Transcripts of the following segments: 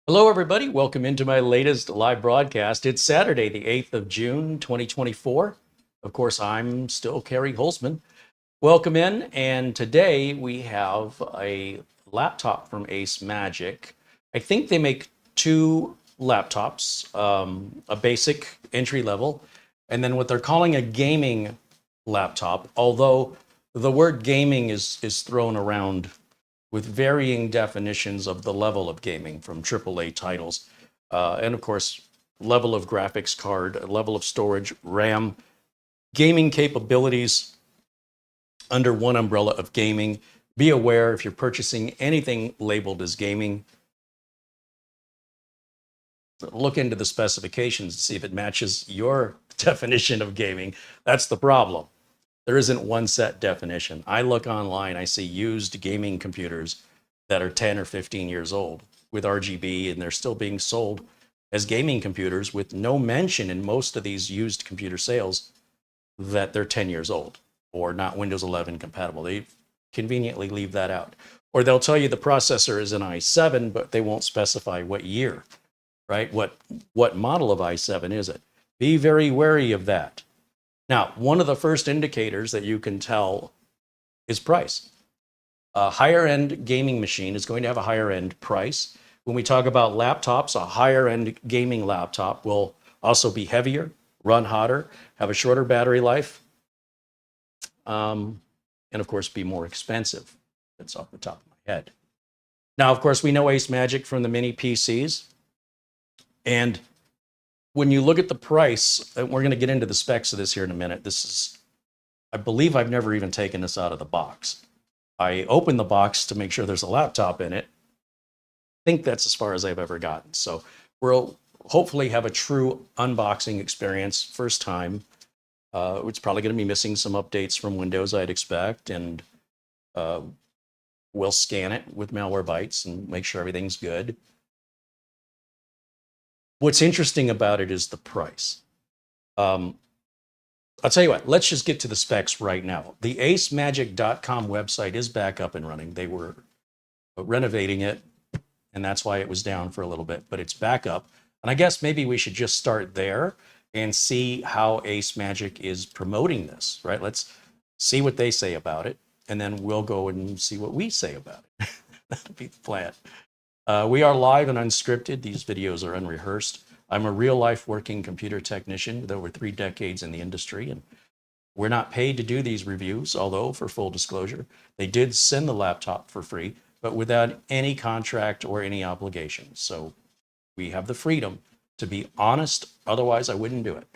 Hello, everybody. Welcome into my latest live broadcast. It's Saturday, the 8th of June, 2024. Of course, I'm still CareyHolzman. Welcome in. And today we have a laptop from ACEMAGIC. I think they make two laptops, a basic entry level, and then what they're calling a gaming laptop, although the word gaming is thrown around with varying definitions of the level of gaming, from AAA titles, and of course, level of graphics card, level of storage, RAM, gaming capabilities under one umbrella of gaming. Be aware if you're purchasing anything labeled as gaming, look into the specifications to see if it matches your definition of gaming. That's the problem. There isn't one set definition. I look online, I see used gaming computers that are 10 or 15 years old with RGB, and they're still being sold as gaming computers with no mention in most of these used computer sales that they're 10 years old or not Windows 11 compatible. They conveniently leave that out. Or they'll tell you the processor is an i7, but they won't specify what year, right? What model of i7 is it? Be very wary of that. Now, one of the first indicators that you can tell is price. A higher end gaming machine is going to have a higher end price. When we talk about laptops, a higher end gaming laptop will also be heavier, run hotter, have a shorter battery life, and of course be more expensive. That's off the top of my head. Now, of course, we know ACEMAGIC from the mini PCs. And when you look at the price, and we're going to get into the specs of this here in a minute. This is, I believe I've never even taken this out of the box. I opened the box to make sure there's a laptop in it. I think that's as far as I've ever gotten. So we'll hopefully have a true unboxing experience first time. It's probably going to be missing some updates from Windows, I'd expect, and we'll scan it with Malwarebytes and make sure everything's good. What's interesting about it is the price. I'll tell you what, let's just get to the specs right now. The acemagic.com website is back up and running. They were renovating it, and that's why it was down for a little bit, but it's back up. And I guess maybe we should just start there and see how ACEMAGIC is promoting this, right? Let's see what they say about it, and then we'll go and see what we say about it. That'll be the plan. We are live and unscripted. These videos are unrehearsed. I'm a real-life working computer technician with over 3 decades in the industry, and we're not paid to do these reviews, although, for full disclosure, they did send the laptop for free, but without any contract or any obligations. So we have the freedom to be honest. Otherwise, I wouldn't do it.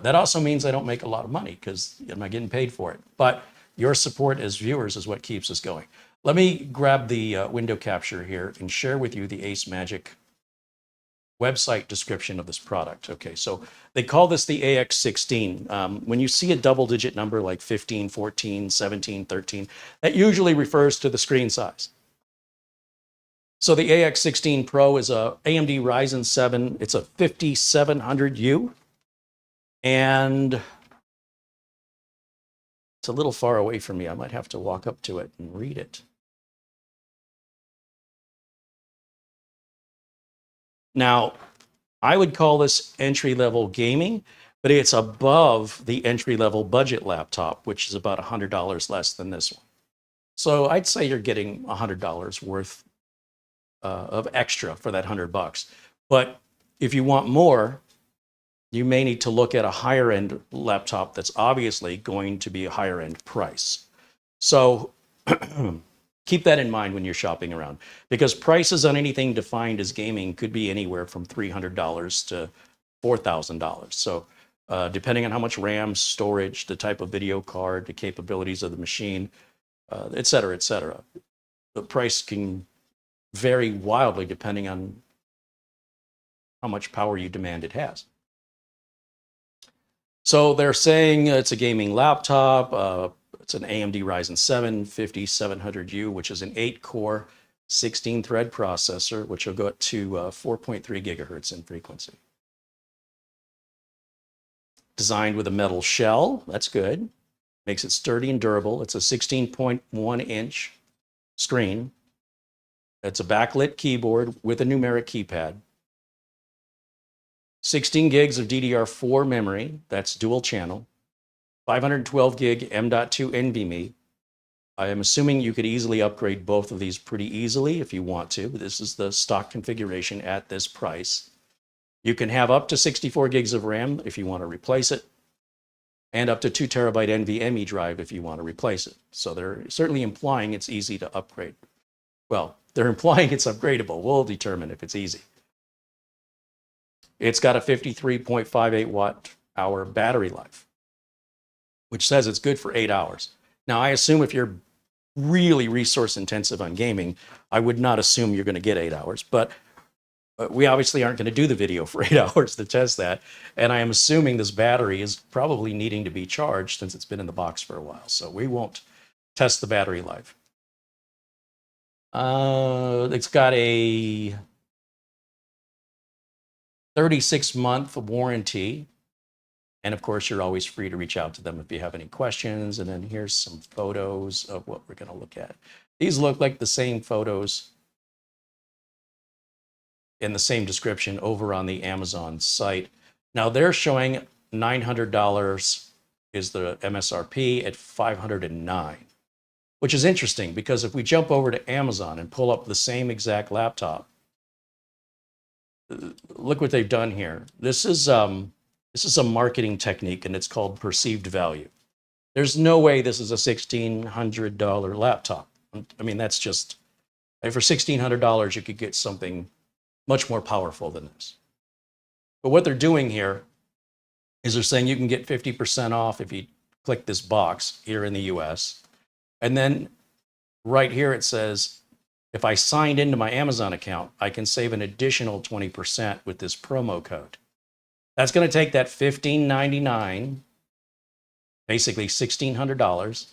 That also means I don't make a lot of money because I'm not getting paid for it. But your support as viewers is what keeps us going. Let me grab the window capture here and share with you the ACEMAGIC website description of this product. Okay, so they call this the AX16. When you see a double-digit number like 15, 14, 17, 13, that usually refers to the screen size. So the AX16 Pro is a AMD Ryzen 7. It's a 5700U. And it's a little far away from me. I might have to walk up to it and read it. Now, I would call this entry-level gaming, but it's above the entry-level budget laptop, which is about $100 less than this one. So I'd say you're getting $100 worth of extra for that $100. But if you want more, you may need to look at a higher-end laptop that's obviously going to be a higher-end price. So keep that in mind when you're shopping around, because prices on anything defined as gaming could be anywhere from $300 to $4,000. So depending on how much RAM, storage, the type of video card, the capabilities of the machine, et cetera, the price can vary wildly depending on how much power you demand it has. So they're saying it's a gaming laptop. It's an AMD Ryzen 7 5700U, which is an 8-core, 16-thread processor, which will go up to 4.3 gigahertz in frequency. Designed with a metal shell. That's good. Makes it sturdy and durable. It's a 16.1-inch screen. It's a backlit keyboard with a numeric keypad. 16 gigs of DDR4 memory, that's dual channel. 512 gig M.2 NVMe. I am assuming you could easily upgrade both of these pretty easily if you want to. This is the stock configuration at this price. You can have up to 64 gigs of RAM if you want to replace it, and up to 2 terabyte NVMe drive if you want to replace it. So they're certainly implying it's easy to upgrade. Well, they're implying it's upgradable. We'll determine if it's easy. It's got a 53.58 watt hour battery life, which says it's good for 8 hours. Now, I assume if you're really resource intensive on gaming, I would not assume you're going to get 8 hours, but we obviously aren't going to do the video for 8 hours to test that. And I am assuming this battery is probably needing to be charged since it's been in the box for a while. So we won't test the battery life. It's got a 36-month warranty. And of course, you're always free to reach out to them if you have any questions. And then here's some photos of what we're going to look at. These look like the same photos in the same description over on the Amazon site. Now they're showing $900 is the MSRP at $509, which is interesting because if we jump over to Amazon and pull up the same exact laptop, look what they've done here. This is a marketing technique, and it's called perceived value. There's no way this is a $1,600 laptop. I mean, that's just, for $1,600, you could get something much more powerful than this. But what they're doing here is they're saying you can get 50% off if you click this box here in the US. And then right here it says, if I signed into my Amazon account, I can save an additional 20% with this promo code. That's going to take that $1,599, basically $1,600,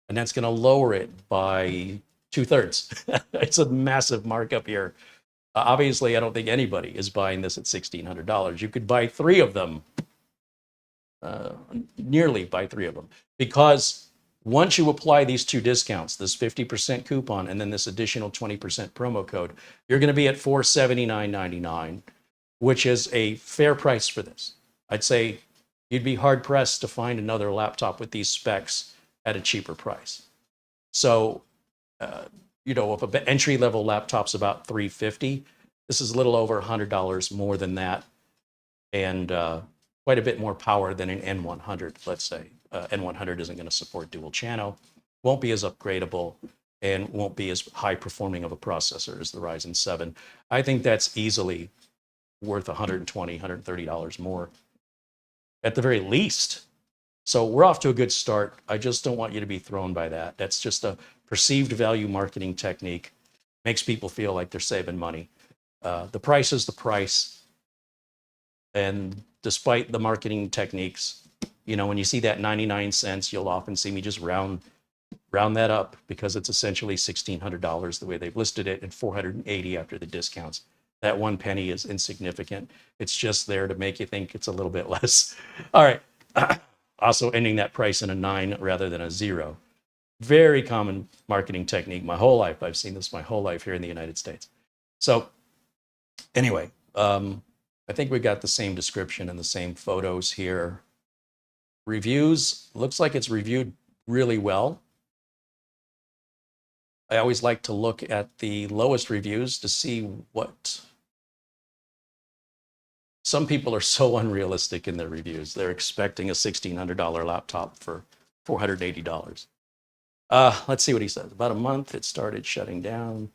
and that's going to lower it by 2/3. It's a massive markup here. Obviously, I don't think anybody is buying this at $1,600. You could buy 3 of them, nearly buy 3 of them, because once you apply these 2 discounts, this 50% coupon and then this additional 20% promo code, you're going to be at $479.99, which is a fair price for this. I'd say you'd be hard pressed to find another laptop with these specs at a cheaper price. So, if an entry-level laptop's about $350, this is a little over $100 more than that, and quite a bit more power than an N100, let's say. N100 isn't going to support dual channel, won't be as upgradable, and won't be as high-performing of a processor as the Ryzen 7. I think that's easily worth $120, $130 more at the very least. So we're off to a good start. I just don't want you to be thrown by that. That's just a perceived value marketing technique. Makes people feel like they're saving money. The price is the price. And despite the marketing techniques, when you see that 99 cents, you'll often see me just round that up because it's essentially $1,600 the way they've listed it, and $480 after the discounts. That 1 penny is insignificant. It's just there to make you think it's a little bit less. All right. Also ending that price in a 9 rather than a 0. Very common marketing technique. My whole life, I've seen this my whole life here in the United States. So anyway, I think we got the same description and the same photos here. Reviews, looks like it's reviewed really well. I always like to look at the lowest reviews to see what... Some people are so unrealistic in their reviews. They're expecting a $1,600 laptop for $480. Let's see what he says. About a month, it started shutting down.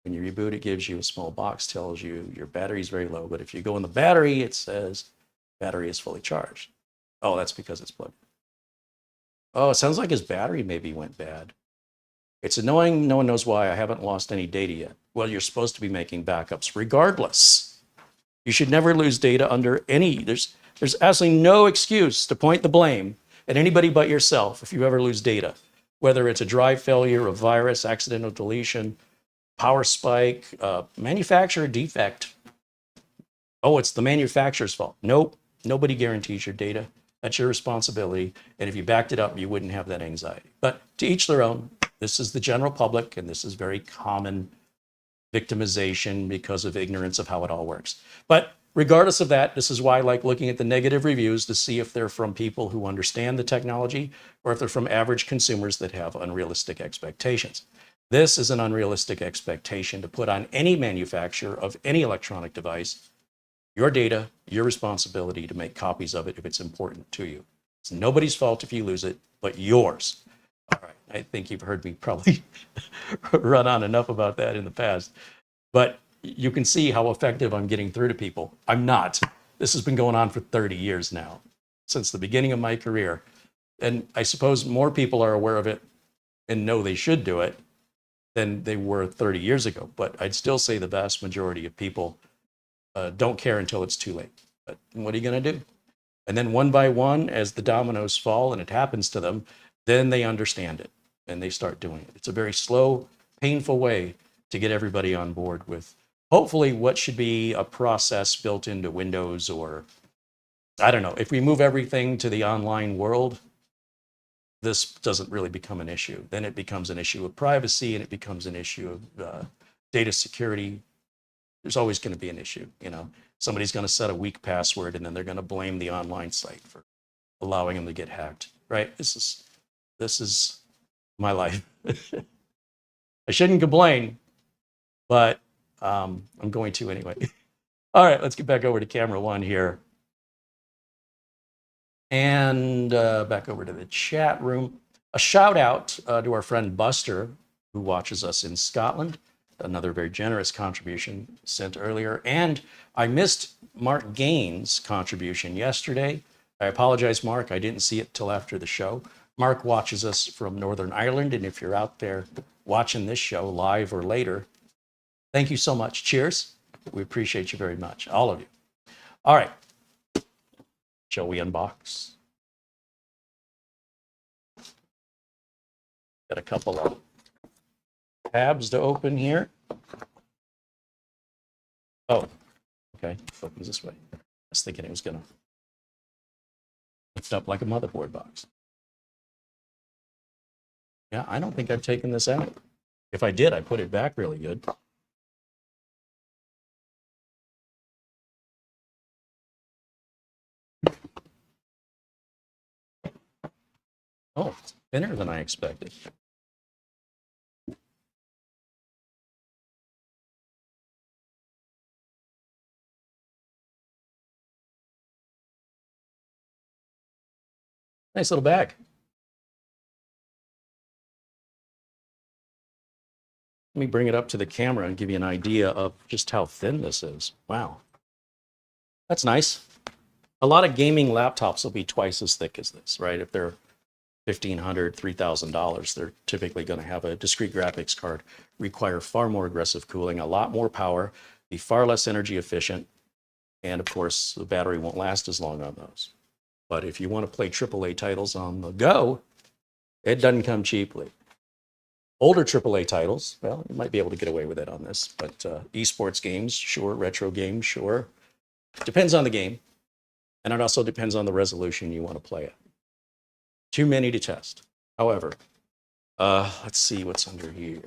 When you reboot, it gives you a small box, tells you your battery is very low. But if you go in the battery, it says battery is fully charged. Oh, that's because it's plugged in. Oh, it sounds like his battery maybe went bad. It's annoying. No one knows why. I haven't lost any data yet. Well, you're supposed to be making backups regardless. You should never lose data under any... There's absolutely no excuse to point the blame at anybody but yourself if you ever lose data. Whether it's a drive failure, a virus, accidental deletion, power spike, manufacturer defect. Oh, it's the manufacturer's fault. Nope. Nobody guarantees your data. That's your responsibility. And if you backed it up, you wouldn't have that anxiety. But to each their own. This is the general public, and this is very common victimization because of ignorance of how it all works. But regardless of that, this is why I like looking at the negative reviews to see if they're from people who understand the technology or if they're from average consumers that have unrealistic expectations. This is an unrealistic expectation to put on any manufacturer of any electronic device. Your data, your responsibility to make copies of it if it's important to you. It's nobody's fault if you lose it, but yours. All right, I think you've heard me probably run on enough about that in the past, but you can see how effective I'm getting through to people. I'm not. This has been going on for 30 years now, since the beginning of my career. And I suppose more people are aware of it and know they should do it than they were 30 years ago. But I'd still say the vast majority of people don't care until it's too late. But what are you going to do? And then one by one, as the dominoes fall and it happens to them, then they understand it and they start doing it. It's a very slow, painful way to get everybody on board with hopefully what should be a process built into Windows, or I don't know. If we move everything to the online world, this doesn't really become an issue. Then it becomes an issue of privacy and it becomes an issue of data security. There's always going to be an issue, you know. Somebody's going to set a weak password and then they're going to blame the online site for allowing them to get hacked, right? This is my life. I shouldn't complain, but I'm going to anyway. All right, let's get back over to camera one here. And back over to the chat room. A shout out to our friend Buster, who watches us in Scotland. Another very generous contribution sent earlier. And I missed Mark Gaines' contribution yesterday. I apologize, Mark. I didn't see it till after the show. Mark watches us from Northern Ireland. And if you're out there watching this show live or later, thank you so much. Cheers. We appreciate you very much, all of you. All right. Shall we unbox? Got a couple of tabs to open here. Oh, okay. Opens this way. I was thinking it was going to lift up like a motherboard box. Yeah, I don't think I've taken this out. If I did, I put it back really good. Oh, it's thinner than I expected. Nice little bag. Let me bring it up to the camera and give you an idea of just how thin this is. Wow. That's nice. A lot of gaming laptops will be twice as thick as this, right? If they're $1,500, $3,000, they're typically going to have a discrete graphics card, require far more aggressive cooling, a lot more power, be far less energy efficient, and of course, the battery won't last as long on those. But if you want to play AAA titles on the go, it doesn't come cheaply. Older AAA titles, well, you might be able to get away with it on this, but esports games, sure, retro games, sure. Depends on the game, and it also depends on the resolution you want to play at. Too many to test. However, let's see what's under here.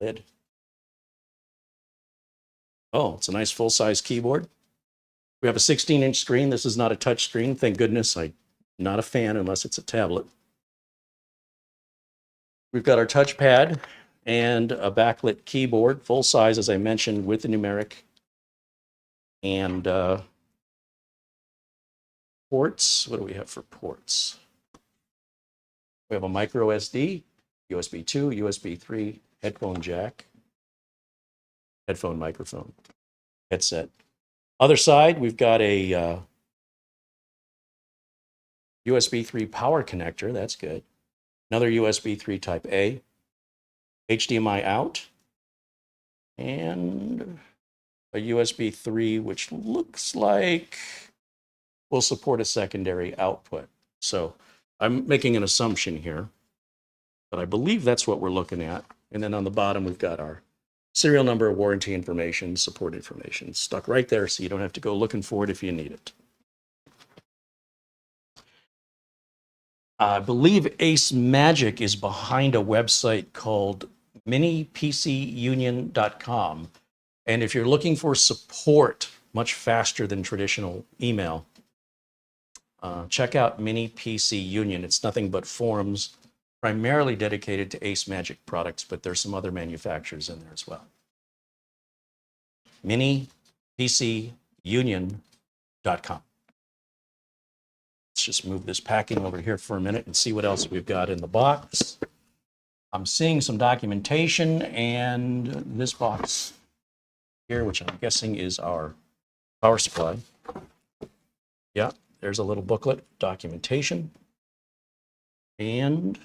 Lid. Oh, it's a nice full-size keyboard. We have a 16-inch screen. This is not a touch screen. Thank goodness. I'm not a fan unless it's a tablet. We've got our touchpad and a backlit keyboard, full size, as I mentioned, with the numeric. And ports. What do we have for ports? We have a micro SD, USB 2, USB 3, headphone jack, headphone microphone, headset. Other side, we've got a USB 3 power connector. That's good. Another USB 3 type A, HDMI out, and a USB 3, which looks like will support a secondary output. So I'm making an assumption here, but I believe that's what we're looking at. And then on the bottom, we've got our serial number, warranty information, support information stuck right there, so you don't have to go looking for it if you need it. I believe ACEMAGIC is behind a website called minipcunion.com. And if you're looking for support much faster than traditional email, check out Mini PC Union. It's nothing but forums primarily dedicated to ACEMAGIC products, but there's some other manufacturers in there as well. minipcunion.com. Let's just move this packing over here for a minute and see what else we've got in the box. I'm seeing some documentation and this box here, which I'm guessing is our power supply. Yeah, there's a little booklet, documentation. And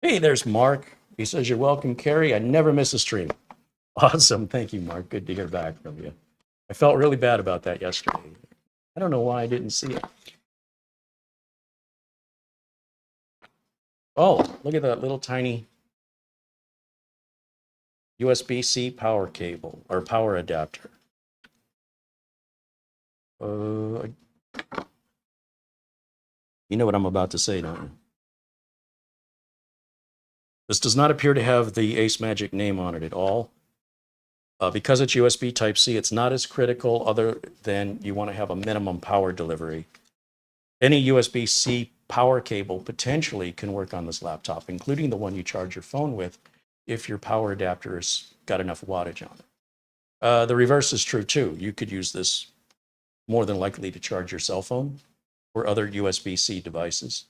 hey, there's Mark. He says, "You're welcome, Carey. I never miss a stream." Awesome. Thank you, Mark. Good to hear back from you. I felt really bad about that yesterday. I don't know why I didn't see it. Oh, look at that little tiny USB-C power cable or power adapter. You know what I'm about to say, don't you? This does not appear to have the ACEMAGIC name on it at all. Because it's USB Type-C, it's not as critical other than you want to have a minimum power delivery. Any USB-C power cable potentially can work on this laptop, including the one you charge your phone with, if your power adapter has got enough wattage on it. The reverse is true too. You could use this more than likely to charge your cell phone or other USB-C devices.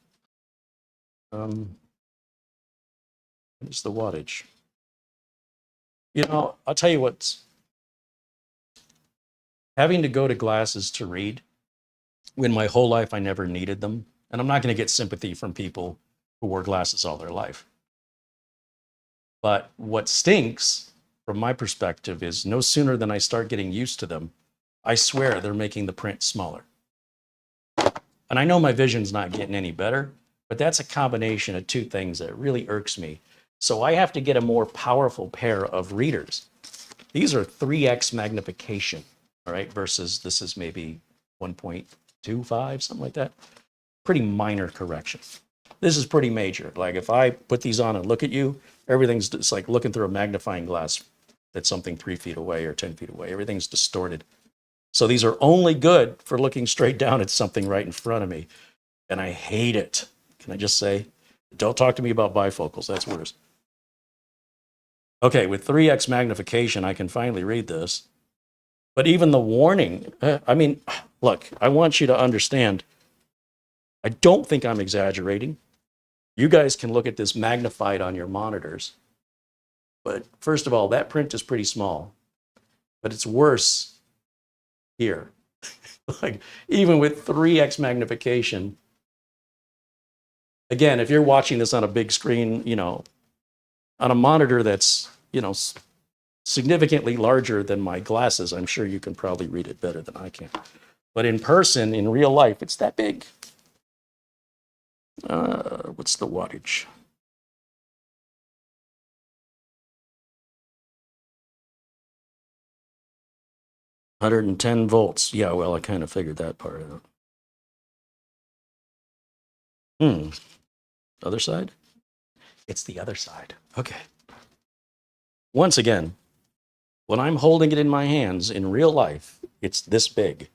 What is the wattage? You know, I'll tell you what's having to go to glasses to read when my whole life I never needed them. And I'm not going to get sympathy from people who wore glasses all their life. But what stinks from my perspective is no sooner than I start getting used to them, I swear they're making the print smaller. And I know my vision's not getting any better, but that's a combination of two things that really irks me. So I have to get a more powerful pair of readers. These are 3x magnification, all right, versus this is maybe 1.25, something like that. Pretty minor correction. This is pretty major. Like if I put these on and look at you, everything's just like looking through a magnifying glass that's something 3 feet away or 10 feet away. Everything's distorted. So these are only good for looking straight down at something right in front of me. And I hate it. Can I just say, don't talk to me about bifocals. That's worse. Okay, with 3x magnification, I can finally read this. But even the warning, I mean, look, I want you to understand, I don't think I'm exaggerating. You guys can look at this magnified on your monitors. But first of all, that print is pretty small. But it's worse here. Like, even with 3x magnification, again, if you're watching this on a big screen, you know, on a monitor that's, you know, significantly larger than my glasses, I'm sure you can probably read it better than I can. But in person, in real life, it's that big. What's the wattage? $110. Yeah, well, I kind of figured that part out. Other side? It's the other side. Okay. Once again, when I'm holding it in my hands in real life, it's this big.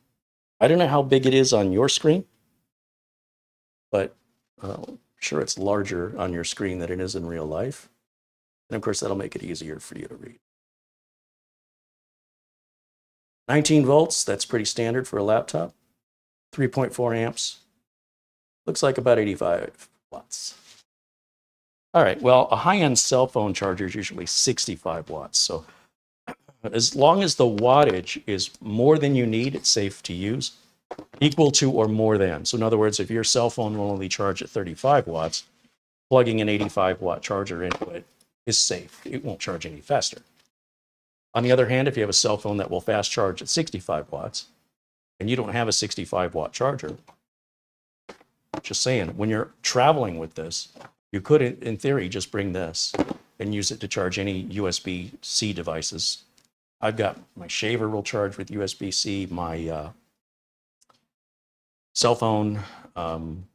I don't know how big it is on your screen, but sure it's larger on your screen than it is in real life. And of course, that'll make it easier for you to read. 19 volts, that's pretty standard for a laptop. 3.4 amps. Looks like about 85 watts. All right, well, a high-end cell phone charger is usually 65 watts. So as long as the wattage is more than you need, it's safe to use, equal to or more than. So in other words, if your cell phone will only charge at 35 watts, plugging an 85-watt charger into it is safe. It won't charge any faster. On the other hand, if you have a cell phone that will fast charge at 65 watts, and you don't have a 65-watt charger, just saying, when you're traveling with this, you could, in theory, just bring this and use it to charge any USB-C devices. I've got my shaver will charge with USB-C, my cell phone, and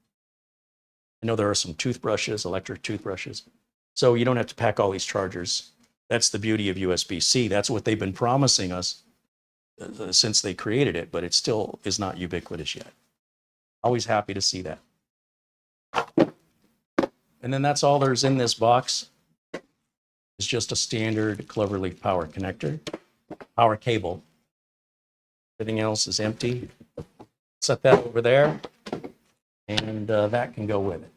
I know there are some toothbrushes, electric toothbrushes. So you don't have to pack all these chargers. That's the beauty of USB-C. That's what they've been promising us since they created it, but it still is not ubiquitous yet. Always happy to see that. And then that's all there's in this box. It's just a standard Cloverleaf power connector, power cable. Everything else is empty. Set that over there, and that can go with it.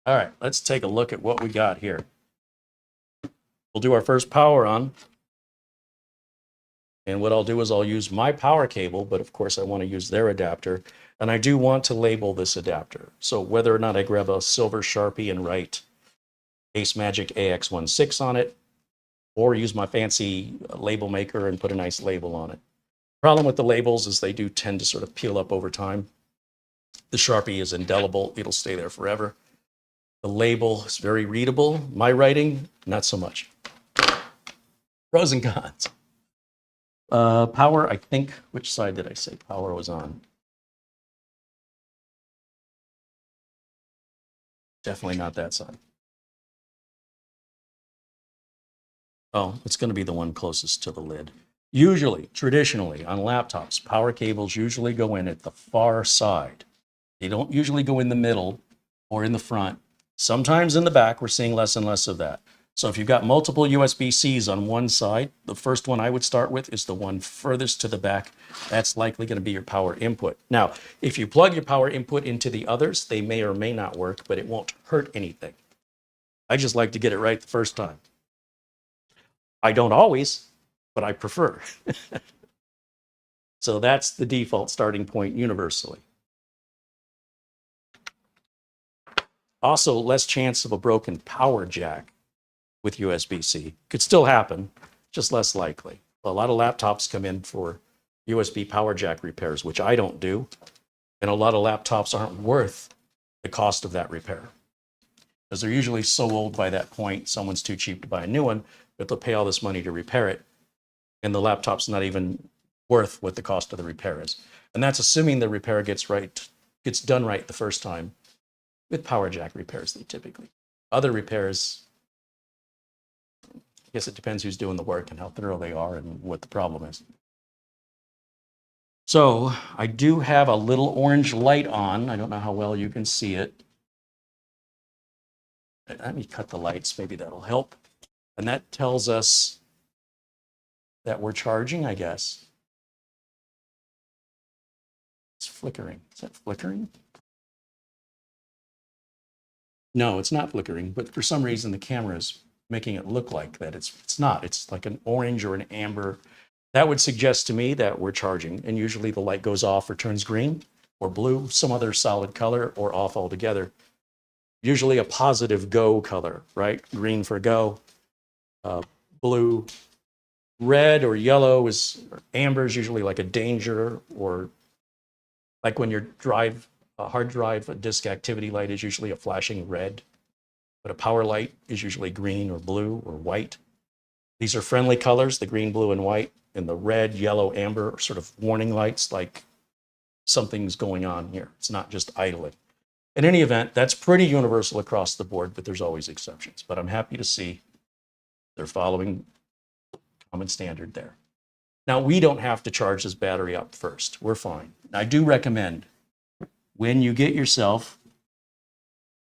All right, let's take a look at what we got here. We'll do our first power on. And what I'll do is I'll use my power cable, but of course I want to use their adapter. And I do want to label this adapter. So whether or not I grab a silver Sharpie and write ACEMAGIC AX16 on it, or use my fancy label maker and put a nice label on it. Problem with the labels is they do tend to sort of peel up over time. The Sharpie is indelible. It'll stay there forever. The label is very readable. My writing, not so much. Pros and cons. Power, I think, which side did I say power was on? Definitely not that side. Oh, it's going to be the one closest to the lid. Usually, traditionally, on laptops, power cables usually go in at the far side. They don't usually go in the middle or in the front. Sometimes in the back, we're seeing less and less of that. So if you've got multiple USB-Cs on one side, the first one I would start with is the one furthest to the back. That's likely going to be your power input. Now, if you plug your power input into the others, they may or may not work, but it won't hurt anything. I just like to get it right the first time. I don't always, but I prefer. So that's the default starting point universally. Also, less chance of a broken power jack with USB-C. Could still happen, just less likely. A lot of laptops come in for USB power jack repairs, which I don't do. And a lot of laptops aren't worth the cost of that repair, because they're usually so old by that point, someone's too cheap to buy a new one, but they'll pay all this money to repair it. And the laptop's not even worth what the cost of the repair is. And that's assuming the repair gets done right the first time. With power jack repairs, they typically. Other repairs, I guess it depends who's doing the work and how thorough they are and what the problem is. So I do have a little orange light on. I don't know how well you can see it. Let me cut the lights, maybe that'll help. And that tells us that we're charging, I guess. It's flickering. Is that flickering? No, it's not flickering, but for some reason the camera is making it look like that. It's not. It's like an orange or an amber. That would suggest to me that we're charging, and usually the light goes off or turns green or blue, some other solid color, or off altogether. Usually a positive go color, right? Green for go, blue, red or yellow is, amber is usually like a danger, or like when your hard drive disk activity light is usually a flashing red, but a power light is usually green or blue or white. These are friendly colors, the green, blue, and white, and the red, yellow, amber are sort of warning lights, like something's going on here. It's not just idling. In any event, that's pretty universal across the board, but there's always exceptions. But I'm happy to see they're following common standard there. Now, we don't have to charge this battery up first. We're fine. I do recommend, when you get yourself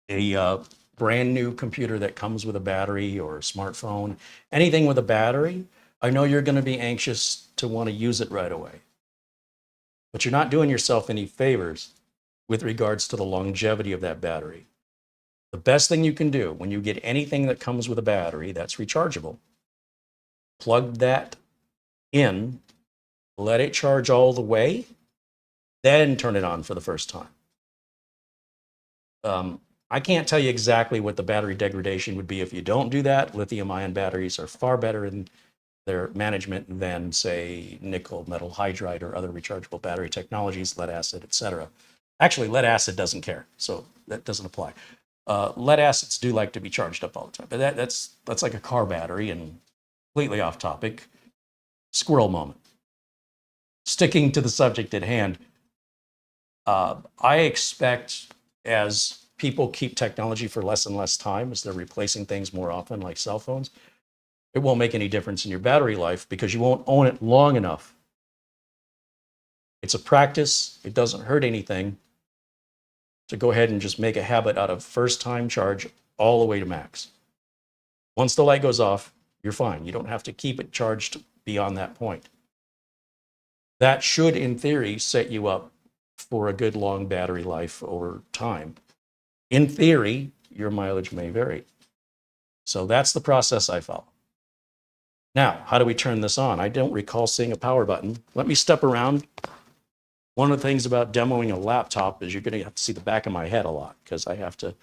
a brand new computer that comes with a battery, or a smartphone, anything with a battery, I know you're going to be anxious to want to use it right away. But you're not doing yourself any favors with regards to the longevity of that battery. The best thing you can do when you get anything that comes with a battery that's rechargeable, plug that in, let it charge all the way, then turn it on for the first time. I can't tell you exactly what the battery degradation would be if you don't do that. Lithium-ion batteries are far better in their management than, say, nickel metal hydride or other rechargeable battery technologies, lead acid, etc. Actually, lead acid doesn't care, so that doesn't apply. Lead acids do like to be charged up all the time, but that's like a car battery, and completely off topic. Squirrel moment. Sticking to the subject at hand, I expect, as people keep technology for less and less time as they're replacing things more often, like cell phones, it won't make any difference in your battery life because you won't own it long enough. It's a practice. It doesn't hurt anything to go ahead and just make a habit out of first time charge all the way to max. Once the light goes off, you're fine. You don't have to keep it charged beyond that point. That should, in theory, set you up for a good long battery life over time. In theory, your mileage may vary. So that's the process I follow. Now, how do we turn this on? I don't recall seeing a power button. Let me step around. One of the things about demoing a laptop is you're going to have to see the back of my head a lot because I have to,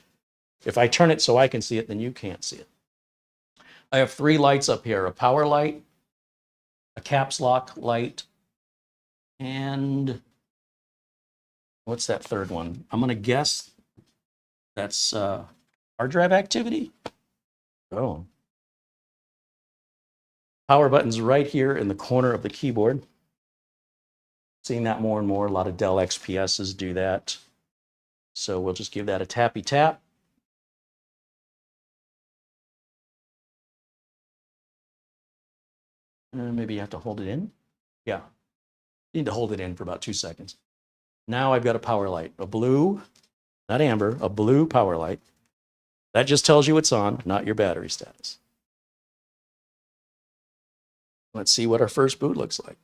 if I turn it so I can see it, then you can't see it. I have 3 lights up here, a power light, a caps lock light, and what's that third one? I'm going to guess that's hard drive activity. Oh. Power button's right here in the corner of the keyboard. Seeing that more and more. A lot of Dell XPSs do that. So we'll just give that a tappy tap. Maybe you have to hold it in. Yeah. You need to hold it in for about 2 seconds. Now I've got a power light, a blue, not amber, a blue power light. That just tells you it's on, not your battery status. Let's see what our first boot looks like.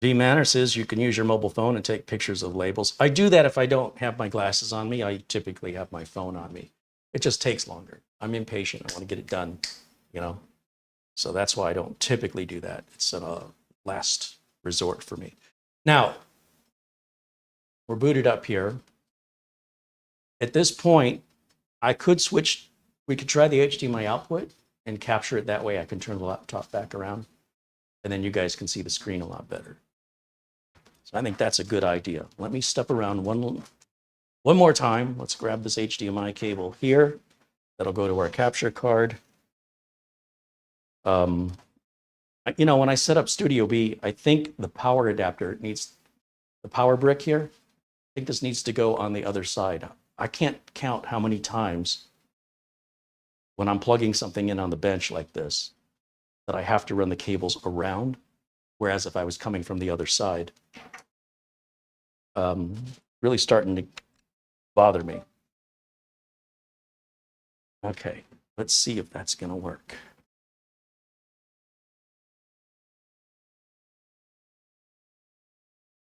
V-Manner says you can use your mobile phone and take pictures of labels. I do that if I don't have my glasses on me. I typically have my phone on me. It just takes longer. I'm impatient. I want to get it done, you know. So that's why I don't typically do that. It's a last resort for me. Now, we're booted up here. At this point, I could switch. We could try the HDMI output and capture it that way. I can turn the laptop back around, and then you guys can see the screen a lot better. So I think that's a good idea. Let me step around one more time. Let's grab this HDMI cable here. That'll go to our capture card. You know, when I set up Studio B, I think the power adapter needs, the power brick here, I think this needs to go on the other side. I can't count how many times when I'm plugging something in on the bench like this that I have to run the cables around, whereas if I was coming from the other side, really starting to bother me. Okay, let's see if that's going to work.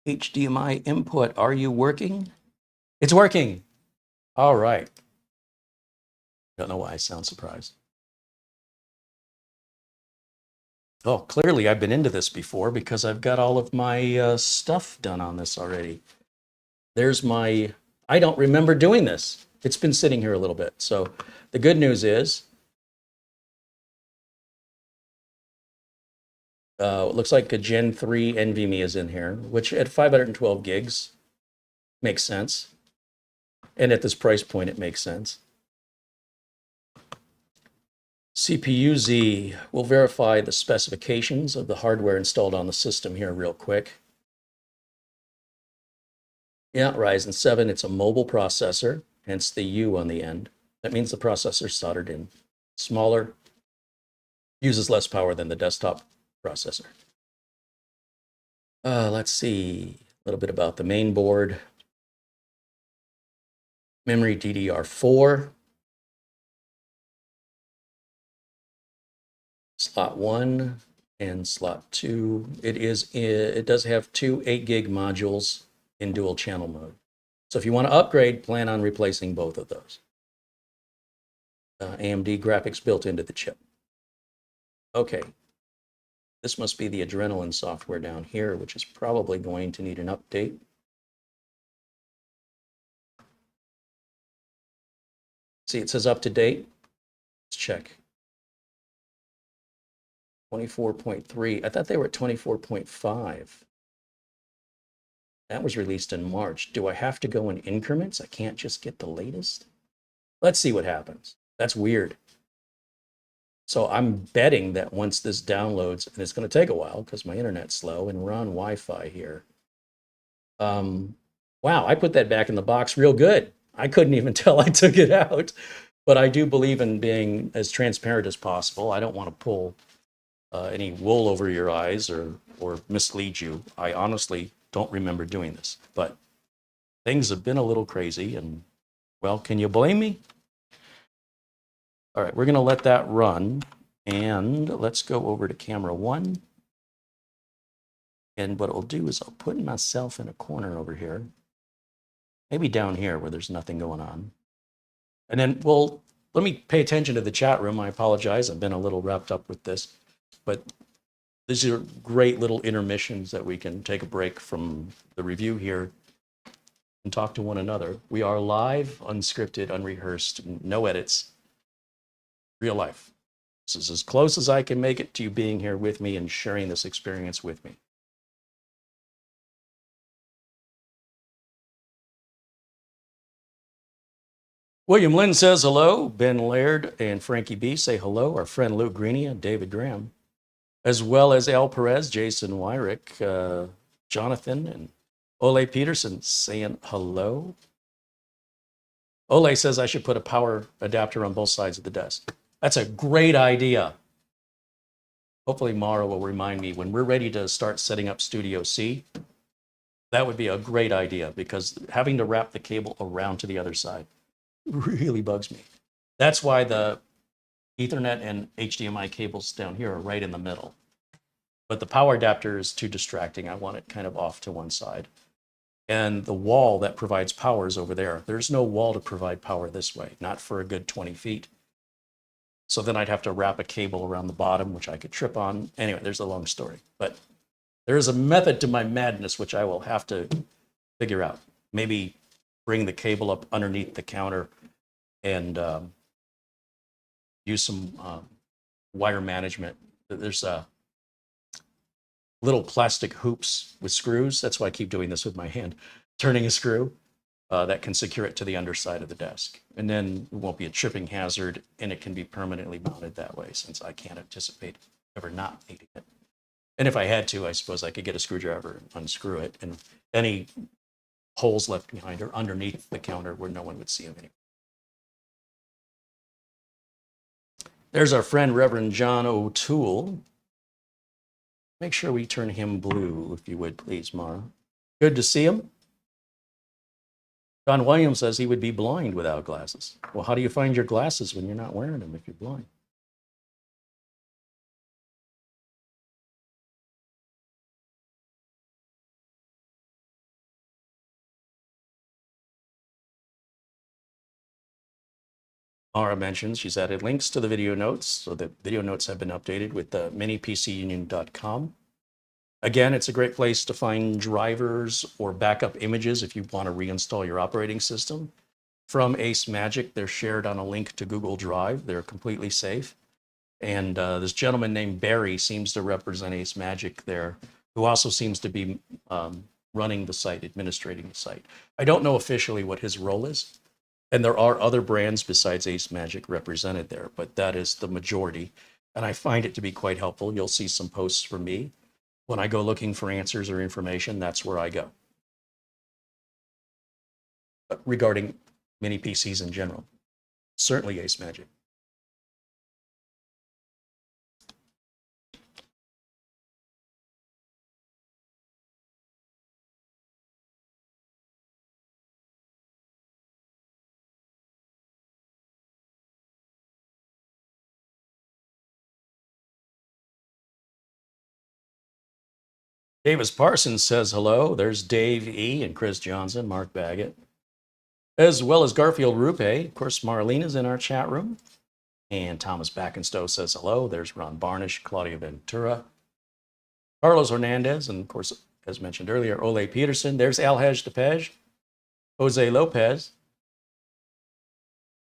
HDMI input, are you working? It's working. All right. Don't know why I sound surprised. Oh, clearly I've been into this before because I've got all of my stuff done on this already. There's my, I don't remember doing this. It's been sitting here a little bit. So the good news is, it looks like a Gen 3 NVMe is in here, which at 512 gigs makes sense. And at this price point, it makes sense. CPU-Z will verify the specifications of the hardware installed on the system here real quick. Yeah, Ryzen 7, it's a mobile processor, hence the U on the end. That means the processor's soldered in. Smaller, uses less power than the desktop processor. Let's see a little bit about the main board. Memory DDR4. Slot 1 and slot 2. It does have 2 8 gig modules in dual channel mode. So if you want to upgrade, plan on replacing both of those. AMD graphics built into the chip. Okay. This must be the Adrenaline software down here, which is probably going to need an update. See, it says up to date. Let's check. 24.3. I thought they were at 24.5. That was released in March. Do I have to go in increments? I can't just get the latest? Let's see what happens. That's weird. So I'm betting that once this downloads, and it's going to take a while because my internet's slow, and we're on Wi-Fi here. Wow, I put that back in the box real good. I couldn't even tell I took it out, but I do believe in being as transparent as possible. I don't want to pull any wool over your eyes or mislead you. I honestly don't remember doing this, but things have been a little crazy, and well, can you blame me? All right, we're going to let that run, and let's go over to camera 1. And what I'll do is I'll put myself in a corner over here, maybe down here where there's nothing going on. And then let me pay attention to the chat room. I apologize. I've been a little wrapped up with this, but these are great little intermissions that we can take a break from the review here and talk to one another. We are live, unscripted, unrehearsed, no edits, real life. This is as close as I can make it to you being here with me and sharing this experience with me. William Lynn says hello. Ben Laird and Frankie B say hello. Our friend Luke Greeny and David Graham, as well as Al Perez, Jason Wyrick, Jonathan, and Ole Peterson saying hello. Ole says I should put a power adapter on both sides of the desk. That's a great idea. Hopefully Mara will remind me when we're ready to start setting up Studio C. That would be a great idea, because having to wrap the cable around to the other side really bugs me. That's why the Ethernet and HDMI cables down here are right in the middle. But the power adapter is too distracting. I want it kind of off to one side. And the wall that provides power is over there. There's no wall to provide power this way, not for a good 20 feet. So then I'd have to wrap a cable around the bottom, which I could trip on. Anyway, there's a long story. But there is a method to my madness, which I will have to figure out. Maybe bring the cable up underneath the counter and use some wire management. There's little plastic hoops with screws. That's why I keep doing this with my hand, turning a screw that can secure it to the underside of the desk. And then it won't be a tripping hazard, and it can be permanently mounted that way, since I can't anticipate ever not needing it. And if I had to, I suppose I could get a screwdriver and unscrew it, and any holes left behind or underneath the counter where no one would see them anymore. There's our friend Reverend John O'Toole. Make sure we turn him blue, if you would, please, Mara. Good to see him. John Williams says he would be blind without glasses. Well, how do you find your glasses when you're not wearing them if you're blind? Mara mentions she's added links to the video notes, so the video notes have been updated with minipcunion.com. Again, it's a great place to find drivers or backup images if you want to reinstall your operating system. From ACEMAGIC, they're shared on a link to Google Drive. They're completely safe. And this gentleman named Barry seems to represent ACEMAGIC there, who also seems to be running the site, administrating the site. I don't know officially what his role is. And there are other brands besides ACEMAGIC represented there, but that is the majority. And I find it to be quite helpful. You'll see some posts from me. When I go looking for answers or information, that's where I go. But regarding mini PCs in general, certainly ACEMAGIC. Davis Parsons says hello. There's Dave E. and Chris Johnson, Mark Baggett, as well as Garfield Rupe. Of course, Marlena's in our chat room. And Thomas Backenstow says hello. There's Ron Barnish, Claudia Ventura, Carlos Hernandez, and of course, as mentioned earlier, Ole Peterson. There's Alhaj Tepej, Jose Lopez.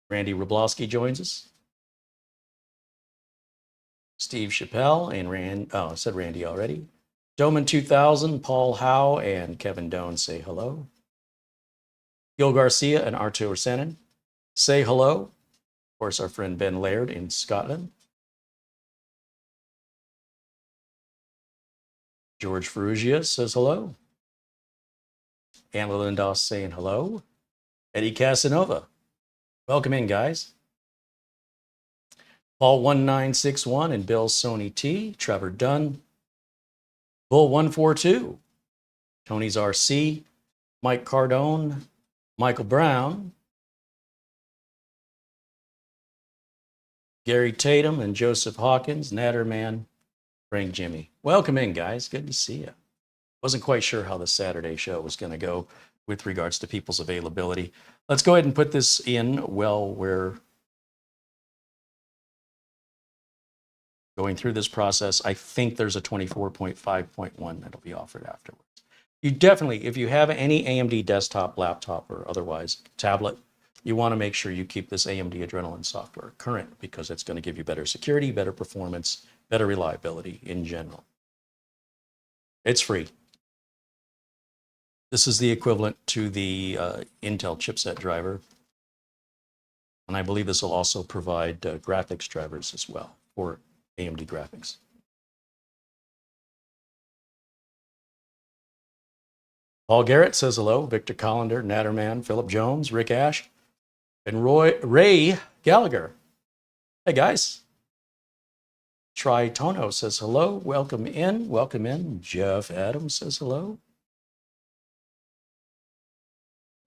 Randy Roblowski joins us. Steve Chappelle and I said Randy already. Doman 2000, Paul Howe, and Kevin Doan say hello. Gil Garcia and Artur Senin say hello. Of course, our friend Ben Laird in Scotland. George Ferrugia says hello. Anne Lindos saying hello. Eddie Casanova. Welcome in, guys. Paul 1961 and Bill Sony T. Trevor Dunn. Bull 142. Tony's RC. Mike Cardone. Michael Brown. Gary Tatum and Joseph Hawkins. Natterman. Frank Jimmy. Welcome in, guys. Good to see you. Wasn't quite sure how the Saturday show was going to go with regards to people's availability. Let's go ahead and put this in while we're going through this process. I think there's a 24.5.1 that'll be offered afterwards. You definitely, if you have any AMD desktop, laptop, or otherwise tablet, you want to make sure you keep this AMD Adrenalin software current because it's going to give you better security, better performance, better reliability in general. It's free. This is the equivalent to the Intel chipset driver. And I believe this will also provide graphics drivers as well for AMD graphics. Paul Garrett says hello. Victor Collender, Natterman, Philip Jones, Rick Ash, and Ray Gallagher. Hey, guys. Tritono says hello. Welcome in. Welcome in. Jeff Adams says hello.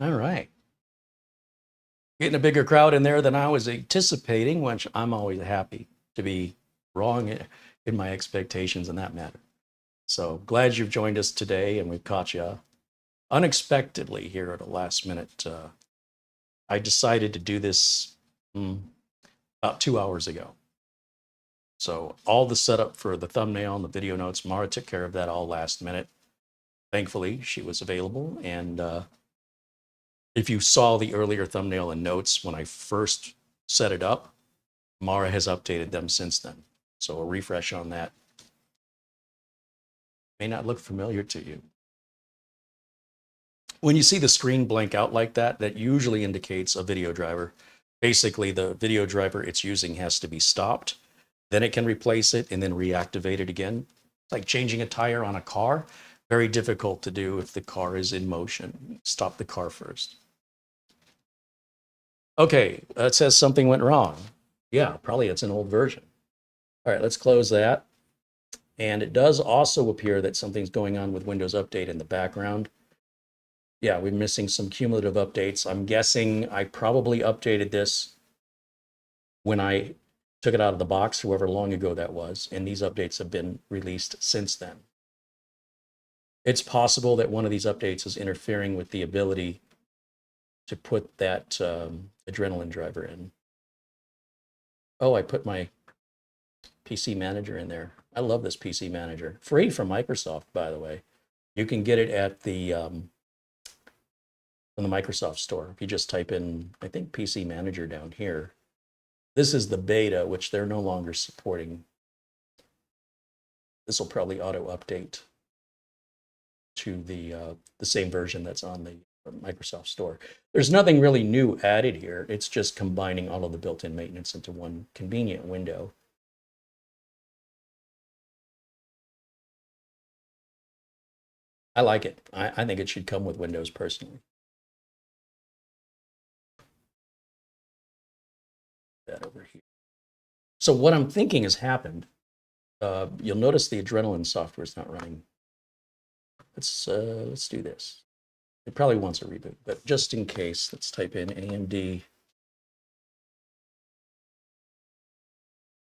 All right. Getting a bigger crowd in there than I was anticipating, which I'm always happy to be wrong in my expectations in that matter. So glad you've joined us today and we've caught you unexpectedly here at the last minute. I decided to do this about 2 hours ago. So all the setup for the thumbnail and the video notes, Mara took care of that all last minute. Thankfully, she was available. And if you saw the earlier thumbnail and notes when I first set it up, Mara has updated them since then. So a refresh on that may not look familiar to you. When you see the screen blank out like that, that usually indicates a video driver. Basically, the video driver it's using has to be stopped. Then it can replace it and then reactivate it again. It's like changing a tire on a car. Very difficult to do if the car is in motion. Stop the car first. Okay, it says something went wrong. Yeah, probably it's an old version. All right, let's close that. And it does also appear that something's going on with Windows Update in the background. Yeah, we're missing some cumulative updates. I'm guessing I probably updated this when I took it out of the box, however long ago that was, and these updates have been released since then. It's possible that one of these updates is interfering with the ability to put that Adrenalin driver in. Oh, I put my PC Manager in there. I love this PC Manager. Free from Microsoft, by the way. You can get it at the from the Microsoft Store. If you just type in, I think, PC Manager down here. This is the beta, which they're no longer supporting. This will probably auto-update to the same version that's on the Microsoft Store. There's nothing really new added here. It's just combining all of the built-in maintenance into one convenient window. I like it. I think it should come with Windows personally. That over here. So what I'm thinking has happened. You'll notice the Adrenalin software is not running. Let's do this. It probably wants a reboot, but just in case, let's type in AMD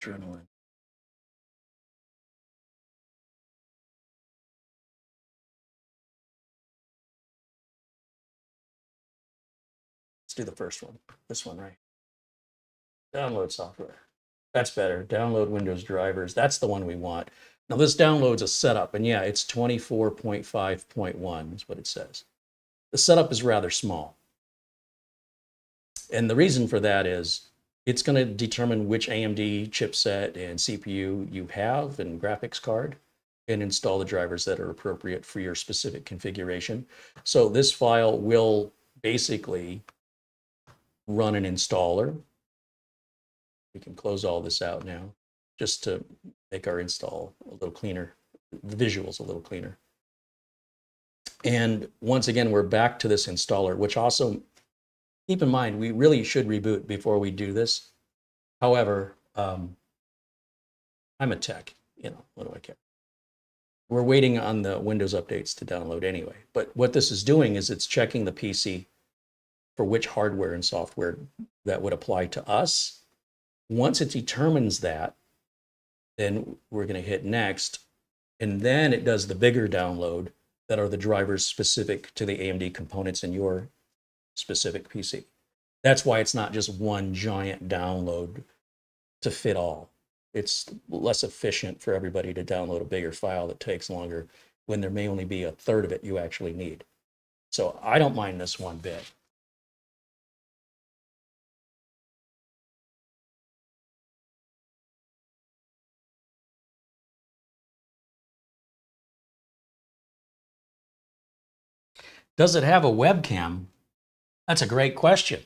Adrenalin. Let's do the first one. This one, right? Download software. That's better. Download Windows drivers. That's the one we want. Now this downloads a setup, and yeah, it's 24.5.1 is what it says. The setup is rather small. And the reason for that is it's going to determine which AMD chipset and CPU you have and graphics card and install the drivers that are appropriate for your specific configuration. So this file will basically run an installer. We can close all this out now just to make our install a little cleaner The visual's a little cleaner. And once again, we're back to this installer, which also, keep in mind, we really should reboot before we do this. However, I'm a tech, what do I care? We're waiting on the Windows updates to download anyway. But what this is doing is it's checking the PC for which hardware and software that would apply to us. Once it determines that, then we're going to hit next. And then it does the bigger download that are the drivers specific to the AMD components in your specific PC. That's why it's not just one giant download to fit all. It's less efficient for everybody to download a bigger file that takes longer when there may only be a third of it you actually need. So I don't mind this one bit. Does it have a webcam? That's a great question.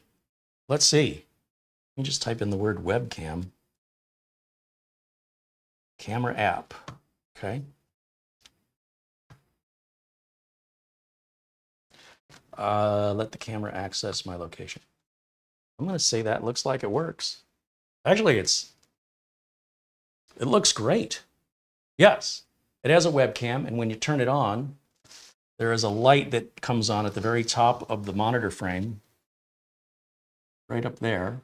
Let's see. Let me just type in the word webcam. Camera app. Okay. Let the camera access my location. I'm going to say that looks like it works. Actually, it looks great. Yes, it has a webcam, and when you turn it on, there is a light that comes on at the very top of the monitor frame, right up there,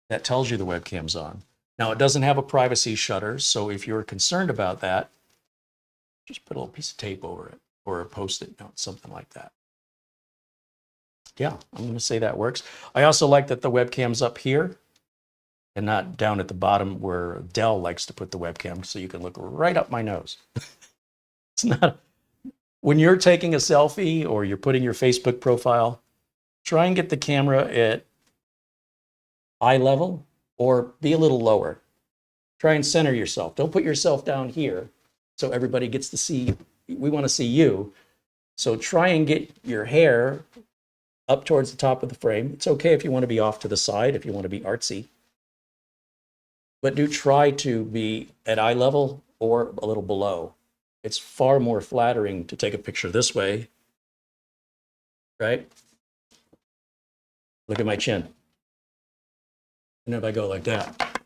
that tells you the webcam's on. Now, it doesn't have a privacy shutter, so if you're concerned about that, just put a little piece of tape over it or a Post-it note, something like that. Yeah, I'm going to say that works. I also like that the webcam's up here and not down at the bottom where Dell likes to put the webcam, so you can look right up my nose. It's not... When you're taking a selfie or you're putting your Facebook profile, try and get the camera at eye level or be a little lower. Try and center yourself. Don't put yourself down here so everybody gets to see. We want to see you. So try and get your hair up towards the top of the frame. It's okay if you want to be off to the side, if you want to be artsy. But do try to be at eye level or a little below. It's far more flattering to take a picture this way, right? Look at my chin. And if I go like that,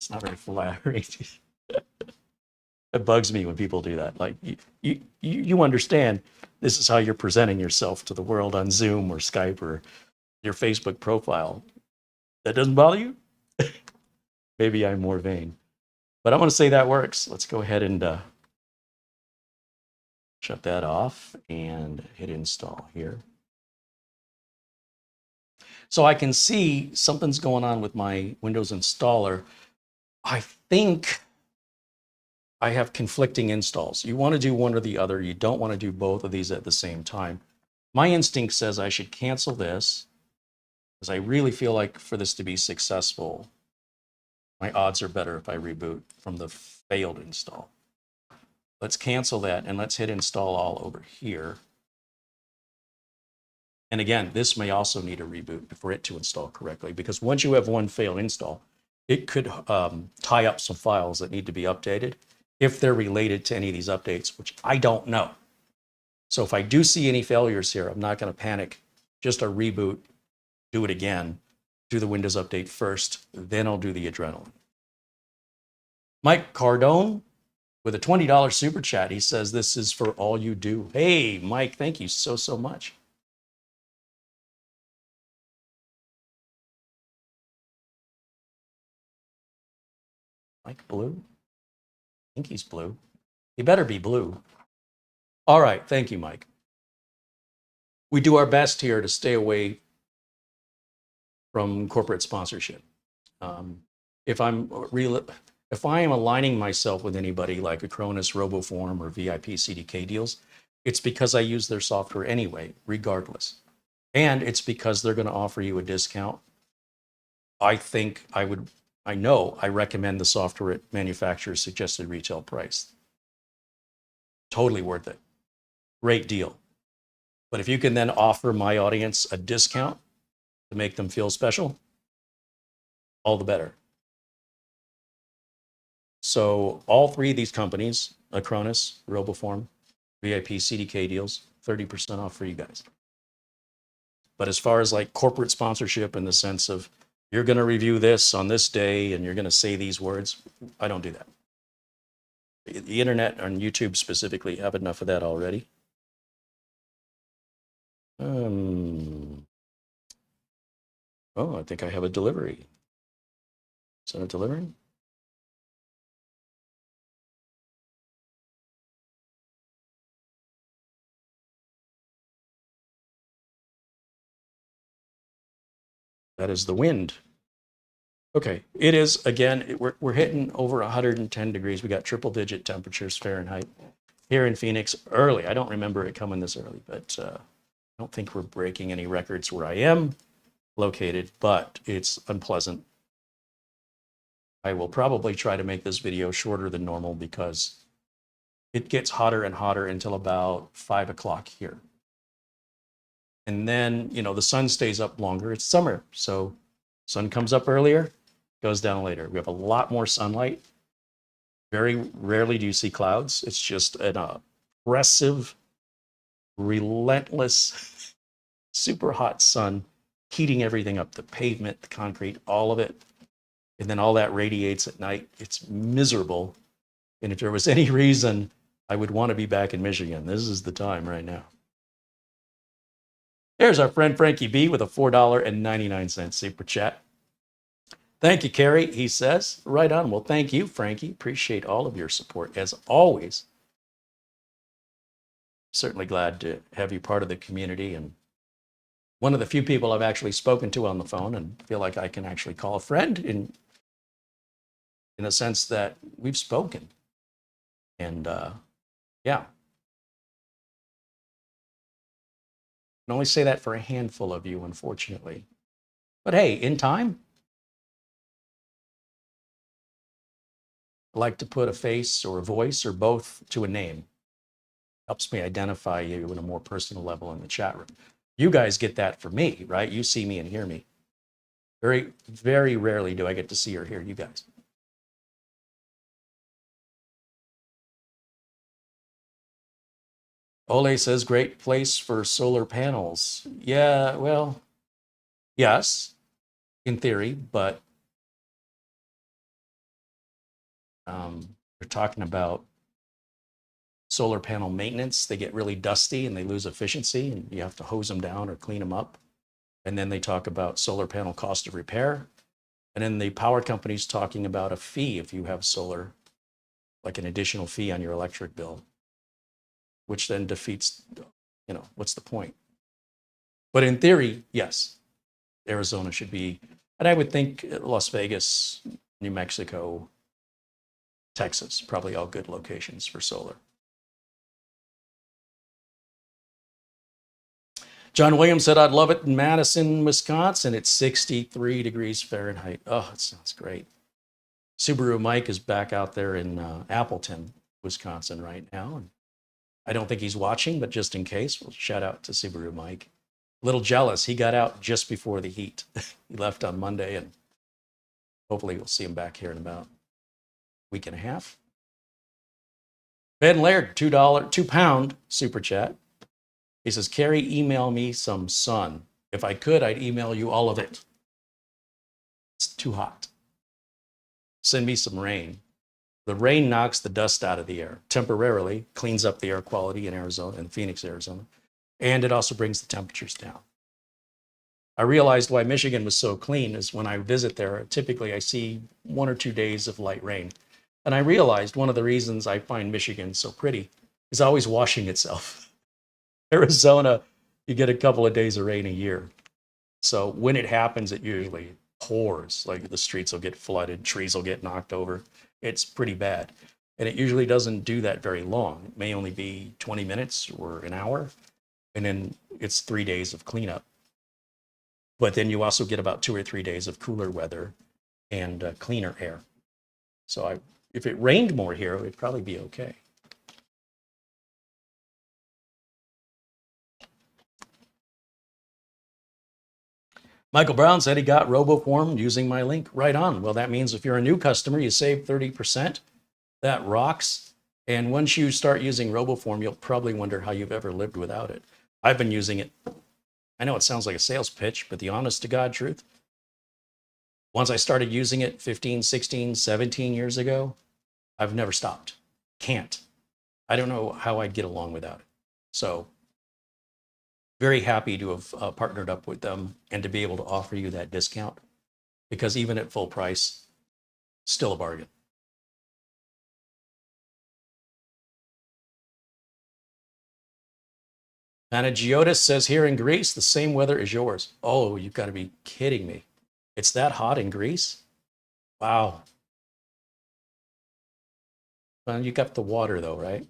it's not very flattering. It bugs me when people do that. Like, you understand this is how you're presenting yourself to the world on Zoom or Skype or your Facebook profile. That doesn't bother you? Maybe I'm more vain. But I want to say that works. Let's go ahead and shut that off and hit install here. So I can see something's going on with my Windows installer. I think I have conflicting installs. You want to do one or the other. You don't want to do both of these at the same time. My instinct says I should cancel this because I really feel like for this to be successful, my odds are better if I reboot from the failed install. Let's cancel that and let's hit install all over here. And again, this may also need a reboot for it to install correctly, because once you have one failed install, it could tie up some files that need to be updated if they're related to any of these updates, which I don't know. So if I do see any failures here, I'm not going to panic. Just a reboot, do it again, do the Windows update first, then I'll do the adrenaline. Mike Cardone with a $20 super chat. He says, this is for all you do. Hey, Mike, thank you so much. Mike Blue? I think he's blue. He better be blue. All right, thank you, Mike. We do our best here to stay away from corporate sponsorship. If I am aligning myself with anybody like Acronis, RoboForm, or VIP CDK deals, it's because I use their software anyway, regardless. And it's because they're going to offer you a discount. I recommend the software at manufacturer's suggested retail price. Totally worth it. Great deal. But if you can then offer my audience a discount to make them feel special, all the better. So all three of these companies, Acronis, RoboForm, VIP, CDK deals, 30% off for you guys. But as far as like corporate sponsorship in the sense of you're going to review this on this day and you're going to say these words, I don't do that. The internet and YouTube specifically have enough of that already. Oh, I think I have a delivery. Is that a delivery? That is the wind. Okay, it is, again, we're hitting over 110 degrees. We got triple digit temperatures Fahrenheit here in Phoenix early. I don't remember it coming this early, but I don't think we're breaking any records where I am located, but it's unpleasant. I will probably try to make this video shorter than normal because it gets hotter and hotter until about 5 o'clock here. And then, you know, the sun stays up longer. It's summer, so sun comes up earlier, goes down later. We have a lot more sunlight. Very rarely do you see clouds. It's just an oppressive, relentless, super hot sun heating everything up, the pavement, the concrete, all of it. And then all that radiates at night. It's miserable. And if there was any reason I would want to be back in Michigan, this is the time right now. There's our friend Frankie B with a $4.99 super chat. Thank you, Carey, he says. Right on. Well, thank you, Frankie. Appreciate all of your support, as always. Certainly glad to have you part of the community, and one of the few people I've actually spoken to on the phone and feel like I can actually call a friend in the sense that we've spoken. And yeah. I can only say that for a handful of you, unfortunately. But hey, in time, I like to put a face or a voice or both to a name. Helps me identify you on a more personal level in the chat room. You guys get that for me, right? You see me and hear me. Very, very rarely do I get to see or hear you guys. Ole says, great place for solar panels. Yeah, well, yes, in theory, but we're talking about solar panel maintenance. They get really dusty and they lose efficiency and you have to hose them down or clean them up. And then they talk about solar panel cost of repair. And then the power company's talking about a fee if you have solar, like an additional fee on your electric bill, which then defeats, you know, what's the point? But in theory, yes, Arizona should be, and I would think Las Vegas, New Mexico, Texas, probably all good locations for solar. John Williams said, I'd love it in Madison, Wisconsin. It's 63 degrees Fahrenheit. Oh, it sounds great. Subaru Mike is back out there in Appleton, Wisconsin right now. And I don't think he's watching, but just in case, we'll shout out to Subaru Mike. A little jealous. He got out just before the heat. He left on Monday, and hopefully we'll see him back here in about a week and a half. Ben Laird, £2 super chat. He says, Carey, email me some sun. If I could, I'd email you all of it. It's too hot. Send me some rain. The rain knocks the dust out of the air temporarily, cleans up the air quality in Arizona, in Phoenix, Arizona, and it also brings the temperatures down. I realized why Michigan was so clean is when I visit there, typically I see 1 or 2 days of light rain. And I realized one of the reasons I find Michigan so pretty is always washing itself. Arizona, you get a couple of days of rain a year. So when it happens, it usually pours. Like the streets will get flooded, trees will get knocked over. It's pretty bad. And it usually doesn't do that very long. It may only be 20 minutes or an hour. And then it's 3 days of cleanup. But then you also get about 2 or 3 days of cooler weather and cleaner air. So if it rained more here, it'd probably be okay. Michael Brown said he got RoboForm using my link. Right on. Well, that means if you're a new customer, you save 30%. That rocks. And once you start using RoboForm, you'll probably wonder how you've ever lived without it. I've been using it. I know it sounds like a sales pitch, but the honest to God truth, once I started using it 15, 16, 17 years ago, I've never stopped. Can't. I don't know how I'd get along without it. So very happy to have partnered up with them and to be able to offer you that discount, because even at full price, still a bargain. Panagiotis says here in Greece, the same weather as yours. Oh, you've got to be kidding me. It's that hot in Greece? Wow. Well, you got the water though, right?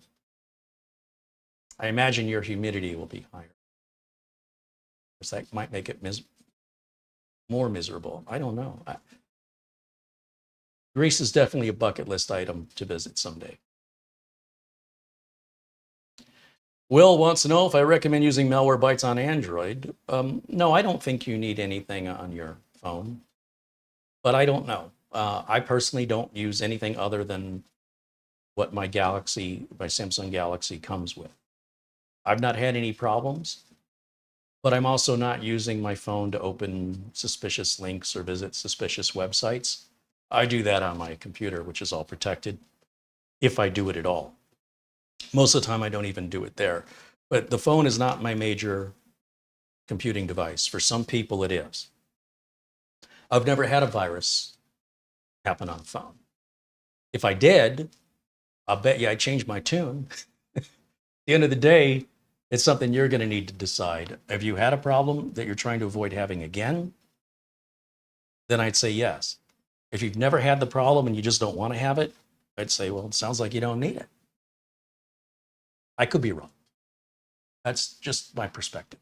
I imagine your humidity will be higher. That might make it more miserable. I don't know. Greece is definitely a bucket list item to visit someday. Will wants to know if I recommend using Malwarebytes on Android. No, I don't think you need anything on your phone, but I don't know. I personally don't use anything other than what my Samsung Galaxy comes with. I've not had any problems, but I'm also not using my phone to open suspicious links or visit suspicious websites. I do that on my computer, which is all protected, if I do it at all. Most of the time, I don't even do it there. But the phone is not my major computing device. For some people, it is. I've never had a virus happen on a phone. If I did, I'll bet you I'd change my tune. At the end of the day, it's something you're going to need to decide. Have you had a problem that you're trying to avoid having again? Then I'd say yes. If you've never had the problem and you just don't want to have it, I'd say, well, it sounds like you don't need it. I could be wrong. That's just my perspective.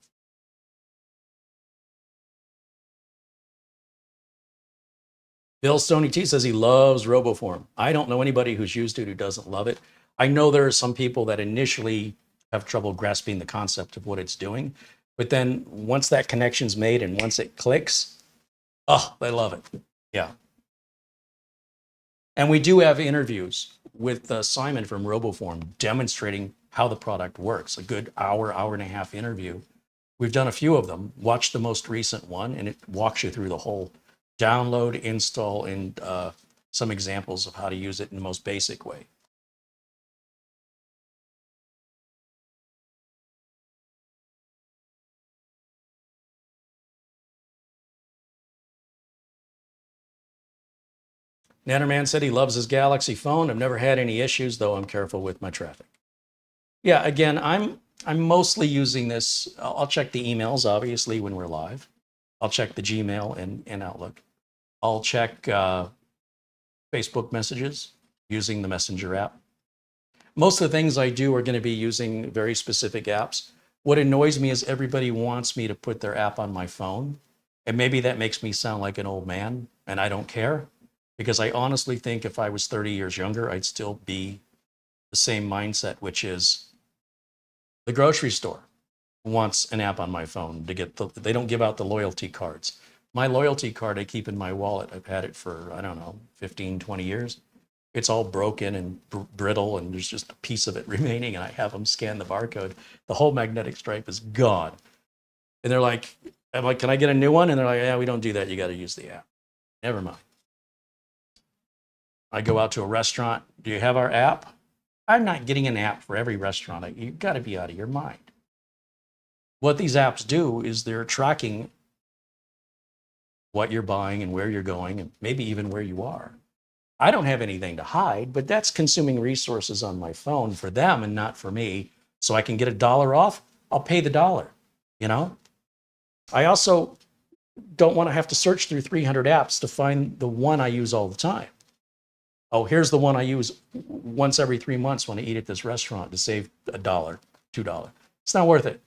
Bill Stoney T says he loves RoboForm. I don't know anybody who's used it who doesn't love it. I know there are some people that initially have trouble grasping the concept of what it's doing, but then once that connection's made and once it clicks, oh, they love it. Yeah. And we do have interviews with Simon from RoboForm demonstrating how the product works. A good hour and a half interview. We've done a few of them. Watch the most recent one, and it walks you through the whole download, install, and some examples of how to use it in the most basic way. Nannerman said he loves his Galaxy phone. I've never had any issues, though I'm careful with my traffic. Yeah, again, I'm mostly using this. I'll check the emails, obviously, when we're live. I'll check the Gmail and Outlook. I'll check Facebook messages using the Messenger app. Most of the things I do are going to be using very specific apps. What annoys me is everybody wants me to put their app on my phone. And maybe that makes me sound like an old man, and I don't care. Because I honestly think if I was 30 years younger, I'd still be the same mindset, which is the grocery store wants an app on my phone to get they don't give out the loyalty cards. My loyalty card I keep in my wallet. I've had it for, I don't know, 15, 20 years. It's all broken and brittle, and there's just a piece of it remaining, and I have them scan the barcode. The whole magnetic stripe is gone. And they're like, I'm like, can I get a new one? And they're like, yeah, we don't do that. You got to use the app. Never mind. I go out to a restaurant. Do you have our app? I'm not getting an app for every restaurant. You've got to be out of your mind. What these apps do is they're tracking what you're buying and where you're going, and maybe even where you are. I don't have anything to hide, but that's consuming resources on my phone for them and not for me. So I can get $1 off, I'll pay the $1, you know? I also don't want to have to search through 300 apps to find the one I use all the time. Oh, here's the one I use once every 3 months when I eat at this restaurant to save $1, $2. It's not worth it.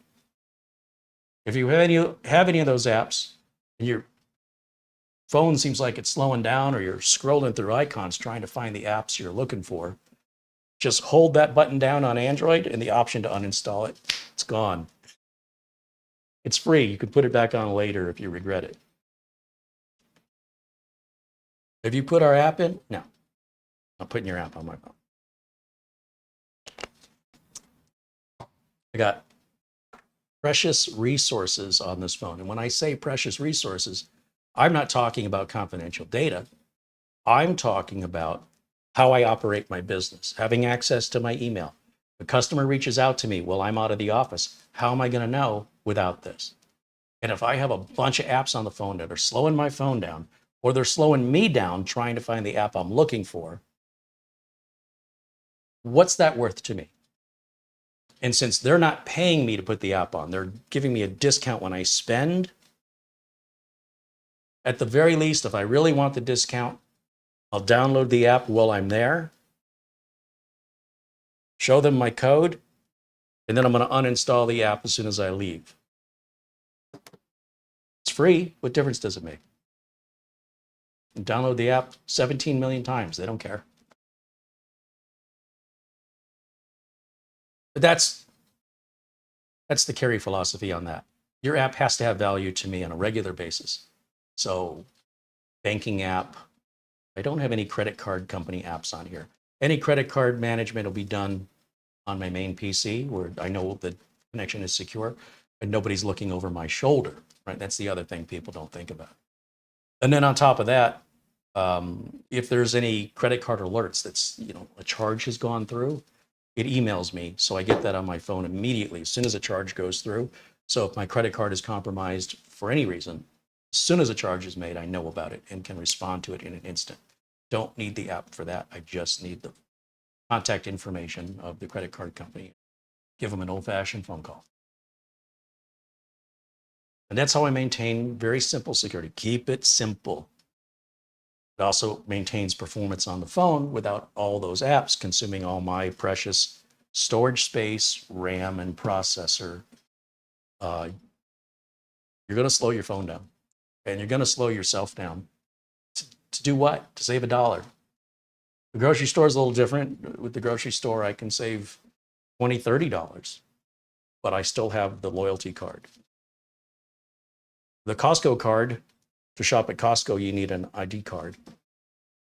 If you have any of those apps and your phone seems like it's slowing down, or you're scrolling through icons trying to find the apps you're looking for, just hold that button down on Android and the option to uninstall it. It's gone. It's free. You can put it back on later if you regret it. Have you put our app in? No. I'm putting your app on my phone. I got precious resources on this phone. And when I say precious resources, I'm not talking about confidential data. I'm talking about how I operate my business, having access to my email. The customer reaches out to me while I'm out of the office. How am I going to know without this? And if I have a bunch of apps on the phone that are slowing my phone down, or they're slowing me down trying to find the app I'm looking for, what's that worth to me? And since they're not paying me to put the app on, they're giving me a discount when I spend. At the very least, if I really want the discount, I'll download the app while I'm there, show them my code, and then I'm going to uninstall the app as soon as I leave. It's free. What difference does it make? And download the app 17 million times. They don't care. But that's the Carey philosophy on that. Your app has to have value to me on a regular basis. So banking app, I don't have any credit card company apps on here. Any credit card management will be done on my main PC where I know the connection is secure and nobody's looking over my shoulder, right? That's the other thing people don't think about. And then on top of that, if there's any credit card alerts that's, a charge has gone through, it emails me. So I get that on my phone immediately as soon as a charge goes through. So if my credit card is compromised for any reason, as soon as a charge is made, I know about it and can respond to it in an instant. Don't need the app for that. I just need the contact information of the credit card company. Give them an old-fashioned phone call. And that's how I maintain very simple security. Keep it simple. It also maintains performance on the phone without all those apps consuming all my precious storage space, RAM, and processor. You're going to slow your phone down. And you're going to slow yourself down. To do what? To save $1. The grocery store is a little different. With the grocery store, I can save $20, $30, but I still have the loyalty card. The Costco card, to shop at Costco, you need an ID card.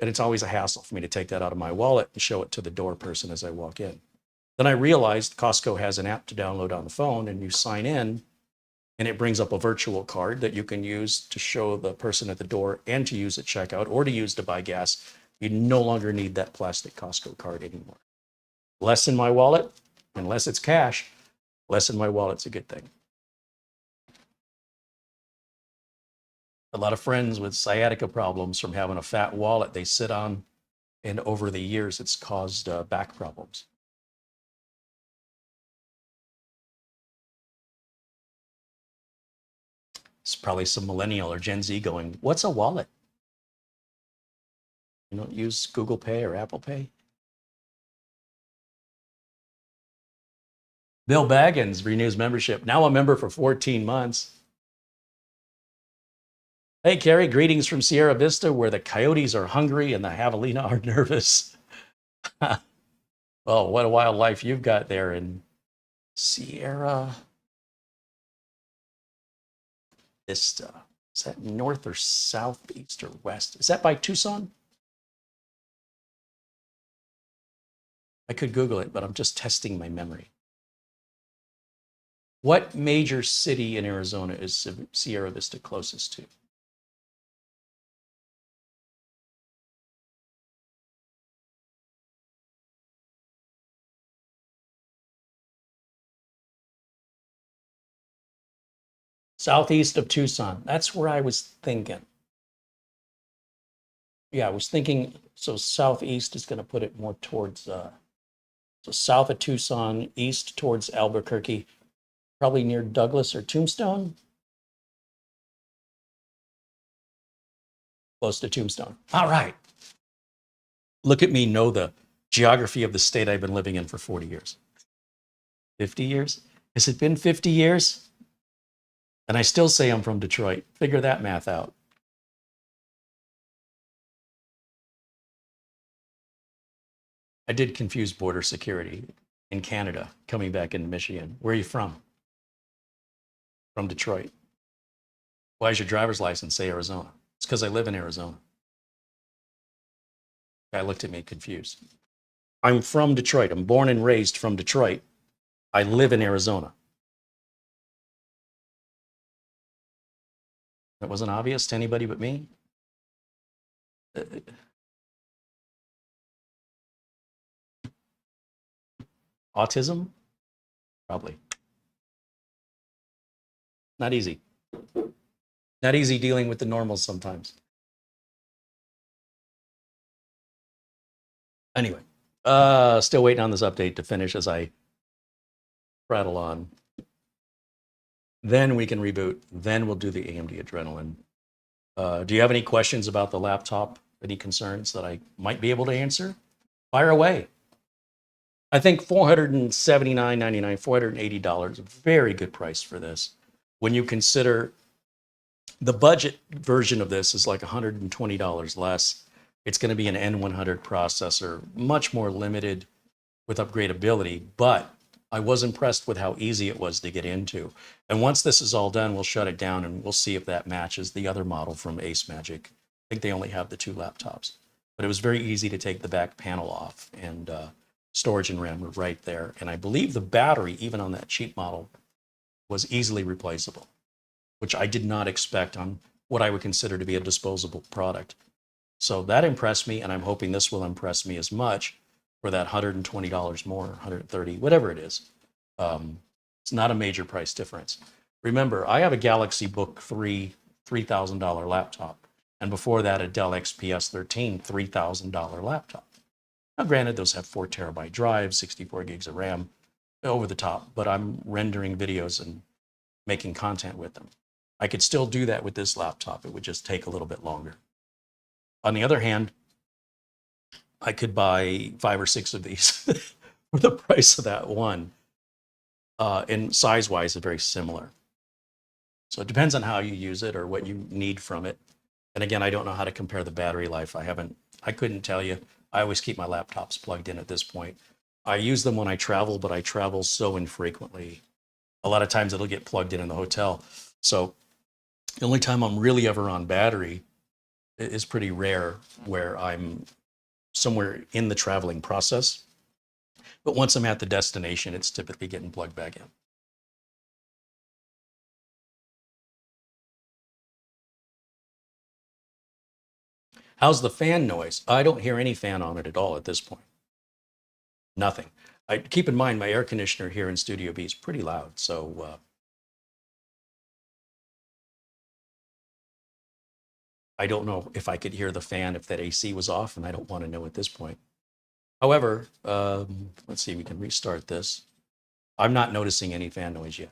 And it's always a hassle for me to take that out of my wallet and show it to the door person as I walk in. Then I realized Costco has an app to download on the phone, and you sign in, and it brings up a virtual card that you can use to show the person at the door and to use at checkout or to use to buy gas. You no longer need that plastic Costco card anymore. Less in my wallet, unless it's cash, less in my wallet's a good thing. A lot of friends with sciatica problems from having a fat wallet they sit on, and over the years it's caused back problems. It's probably some millennial or Gen Z going, what's a wallet? You don't use Google Pay or Apple Pay? Bill Baggins renews membership. Now a member for 14 months. Hey, Carey, greetings from Sierra Vista, where the coyotes are hungry and the javelina are nervous. Oh, what a wild life you've got there in Sierra Vista. Is that north or south, east or west? Is that by Tucson? I could Google it, but I'm just testing my memory. What major city in Arizona is Sierra Vista closest to? Southeast of Tucson. That's where I was thinking. Yeah, I was thinking, so southeast is going to put it more towards, so south of Tucson, east towards Albuquerque, probably near Douglas or Tombstone. Close to Tombstone. All right. Look at me know the geography of the state I've been living in for 40 years. 50 years? Has it been 50 years? And I still say I'm from Detroit. Figure that math out. I did confuse border security in Canada, coming back into Michigan. Where are you from? From Detroit. Why does your driver's license say Arizona? It's because I live in Arizona. Guy looked at me confused. I'm from Detroit. I'm born and raised from Detroit. I live in Arizona. That wasn't obvious to anybody but me. Autism? Probably. Not easy. Not easy dealing with the normals sometimes. Anyway, still waiting on this update to finish as I prattle on. Then we can reboot. Then we'll do the AMD Adrenalin. Do you have any questions about the laptop? Any concerns that I might be able to answer? Fire away. I think $479.99, $480, a very good price for this. When you consider the budget version of this is like $120 less. It's going to be an N100 processor, much more limited with upgradability, but I was impressed with how easy it was to get into. And once this is all done, we'll shut it down and we'll see if that matches the other model from ACEMAGIC. I think they only have the 2 laptops, but it was very easy to take the back panel off, and storage and RAM were right there. And I believe the battery, even on that cheap model, was easily replaceable, which I did not expect on what I would consider to be a disposable product. So that impressed me, and I'm hoping this will impress me as much for that $120 more, $130, whatever it is. It's not a major price difference. Remember, I have a Galaxy Book 3 $3,000 laptop, and before that, a Dell XPS 13 $3,000 laptop. Now, granted, those have 4 terabyte drives, 64 gigs of RAM, over the top, but I'm rendering videos and making content with them. I could still do that with this laptop. It would just take a little bit longer. On the other hand, I could buy 5 or 6 of these for the price of that one. And size-wise, it's very similar. So it depends on how you use it or what you need from it. And again, I don't know how to compare the battery life. I couldn't tell you. I always keep my laptops plugged in at this point. I use them when I travel, but I travel so infrequently. A lot of times it'll get plugged in the hotel. So the only time I'm really ever on battery is pretty rare, where I'm somewhere in the traveling process. But once I'm at the destination, it's typically getting plugged back in. How's the fan noise? I don't hear any fan on it at all at this point. Nothing. Keep in mind, my air conditioner here in Studio B is pretty loud, so I don't know if I could hear the fan if that AC was off, and I don't want to know at this point. However, let's see, we can restart this. I'm not noticing any fan noise yet.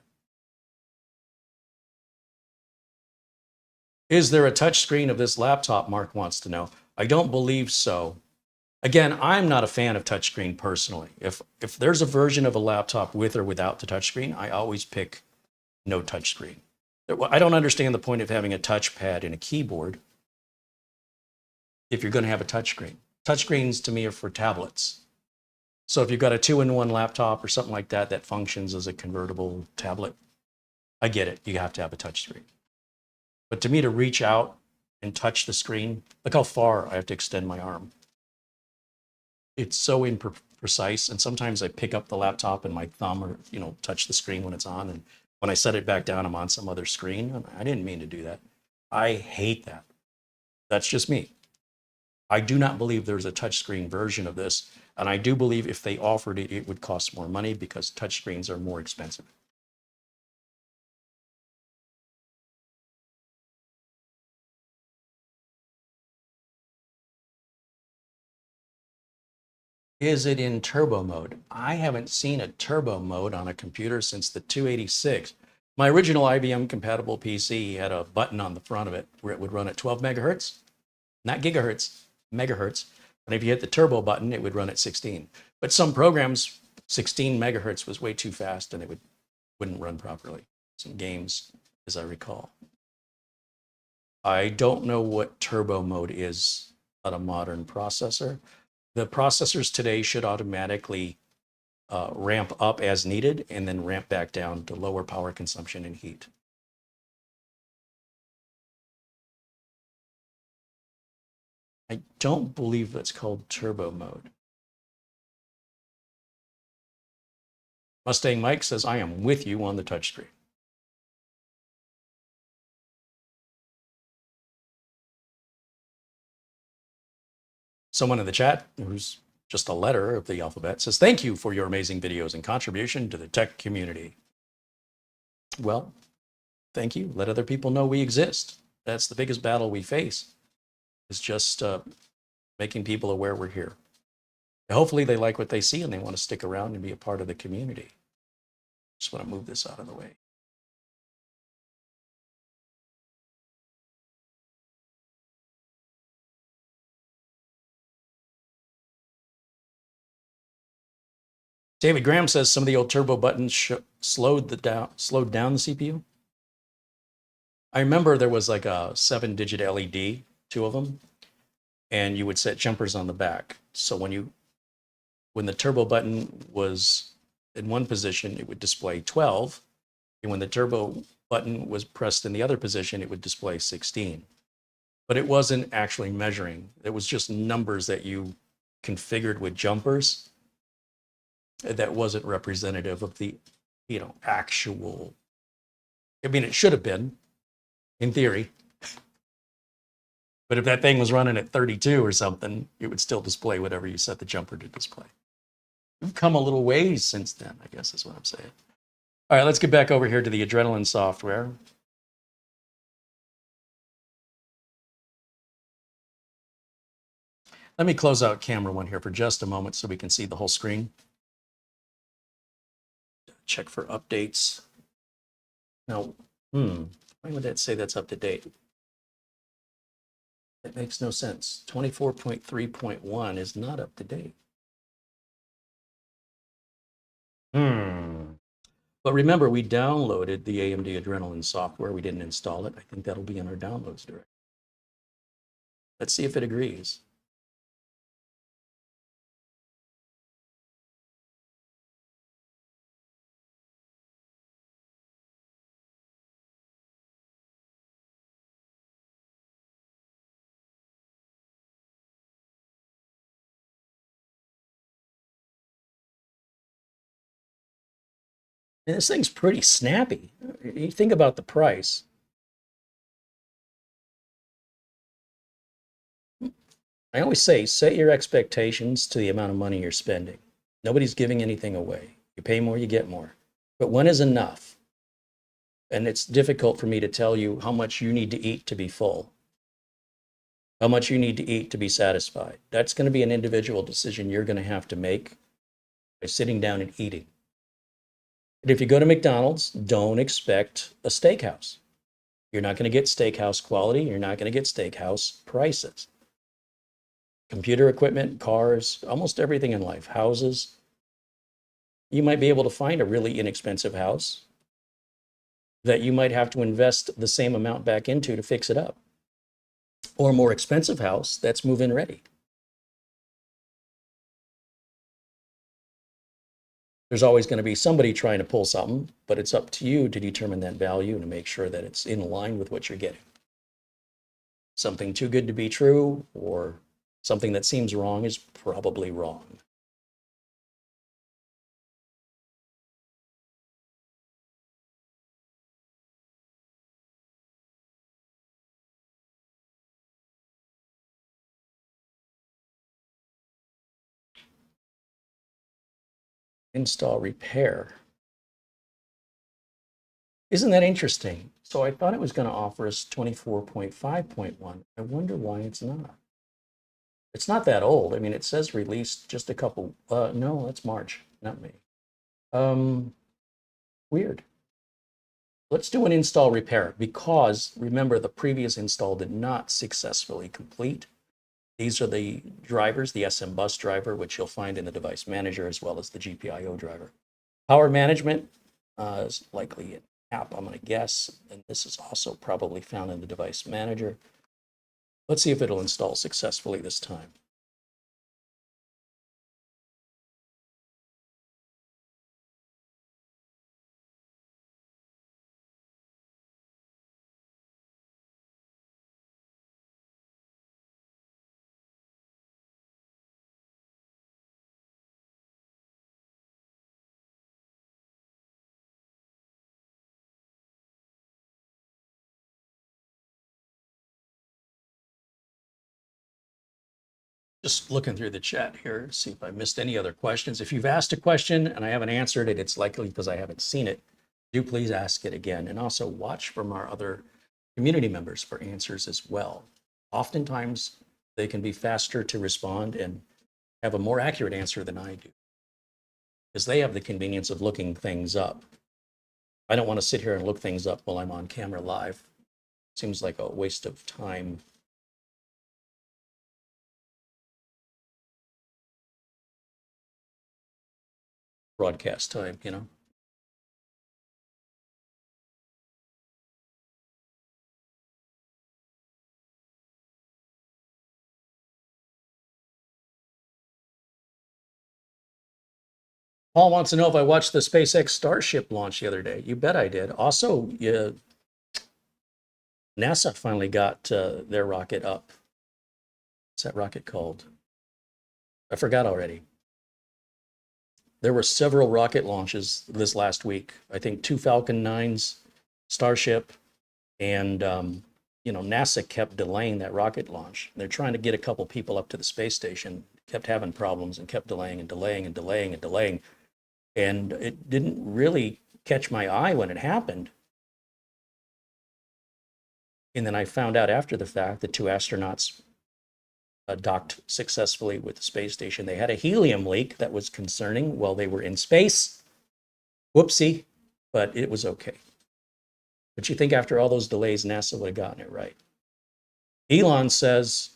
Is there a touch screen of this laptop? Mark wants to know. I don't believe so. Again, I'm not a fan of touchscreen personally. If there's a version of a laptop with or without the touchscreen, I always pick no touchscreen. I don't understand the point of having a touchpad and a keyboard if you're going to have a touchscreen. Touchscreens to me are for tablets. So if you've got a 2-in-1 laptop or something like that that functions as a convertible tablet, I get it. You have to have a touchscreen. But to me, to reach out and touch the screen, look how far I have to extend my arm. It's so imprecise, and sometimes I pick up the laptop and my thumb or touch the screen when it's on, and when I set it back down, I'm on some other screen. I didn't mean to do that. I hate that. That's just me. I do not believe there's a touchscreen version of this, and I do believe if they offered it, it would cost more money because touchscreens are more expensive. Is it in turbo mode? I haven't seen a turbo mode on a computer since the 286. My original IBM compatible PC had a button on the front of it where it would run at 12 megahertz, not gigahertz, megahertz. And if you hit the turbo button, it would run at 16. But some programs, 16 megahertz was way too fast and it wouldn't run properly. Some games, as I recall. I don't know what turbo mode is on a modern processor. The processors today should automatically ramp up as needed and then ramp back down to lower power consumption and heat. I don't believe that's called turbo mode. Mustang Mike says, I am with you on the touchscreen. Someone in the chat, who's just a letter of the alphabet, says, thank you for your amazing videos and contribution to the tech community. Well, thank you. Let other people know we exist. That's the biggest battle we face, is just making people aware we're here. Hopefully they like what they see and they want to stick around and be a part of the community. Just want to move this out of the way. David Graham says some of the old turbo buttons slowed down the CPU. I remember there was like a 7-digit LED, 2 of them, and you would set jumpers on the back. So when the turbo button was in one position, it would display 12, and when the turbo button was pressed in the other position, it would display 16. But it wasn't actually measuring. It was just numbers that you configured with jumpers. That wasn't representative of the, actual. I mean, it should have been, in theory. But if that thing was running at 32 or something, it would still display whatever you set the jumper to display. We've come a little ways since then, I guess is what I'm saying. All right, let's get back over here to the Adrenaline software. Let me close out camera 1 here for just a moment so we can see the whole screen. Check for updates. Now, why would that say that's up to date? That makes no sense. 24.3.1 is not up to date. But remember, we downloaded the AMD Adrenaline software. We didn't install it. I think that'll be in our downloads directory. Let's see if it agrees. And this thing's pretty snappy. You think about the price. I always say, set your expectations to the amount of money you're spending. Nobody's giving anything away. You pay more, you get more. But when is enough? And it's difficult for me to tell you how much you need to eat to be full, how much you need to eat to be satisfied. That's going to be an individual decision you're going to have to make by sitting down and eating. And if you go to McDonald's, don't expect a steakhouse. You're not going to get steakhouse quality. You're not going to get steakhouse prices. Computer equipment, cars, almost everything in life, houses. You might be able to find a really inexpensive house that you might have to invest the same amount back into to fix it up. Or a more expensive house that's move-in ready. There's always going to be somebody trying to pull something, but it's up to you to determine that value and to make sure that it's in line with what you're getting. Something too good to be true or something that seems wrong is probably wrong. Install repair. Isn't that interesting? So I thought it was going to offer us 24.5.1. I wonder why it's not. It's not that old. I mean, it says released just a couple, no, that's March, not May. Weird. Let's do an install repair because remember the previous install did not successfully complete. These are the drivers, the SM bus driver, which you'll find in the device manager as well as the GPIO driver. Power management is likely an app, I'm going to guess, and this is also probably found in the device manager. Let's see if it'll install successfully this time. Just looking through the chat here, see if I missed any other questions. If you've asked a question and I haven't answered it, it's likely because I haven't seen it. Do please ask it again, and also watch from our other community members for answers as well. Oftentimes, they can be faster to respond and have a more accurate answer than I do, because they have the convenience of looking things up. I don't want to sit here and look things up while I'm on camera live. Seems like a waste of time. Broadcast time, you know. Paul wants to know if I watched the SpaceX Starship launch the other day. You bet I did. Also, NASA finally got their rocket up. What's that rocket called? I forgot already. There were several rocket launches this last week. I think 2 Falcon 9s, Starship, and NASA kept delaying that rocket launch. They're trying to get a couple people up to the space station, kept having problems and kept delaying and delaying and delaying and delaying. And it didn't really catch my eye when it happened. And then I found out after the fact that 2 astronauts docked successfully with the space station. They had a helium leak that was concerning while they were in space. Whoopsie, but it was okay. But you think after all those delays, NASA would have gotten it right. Elon says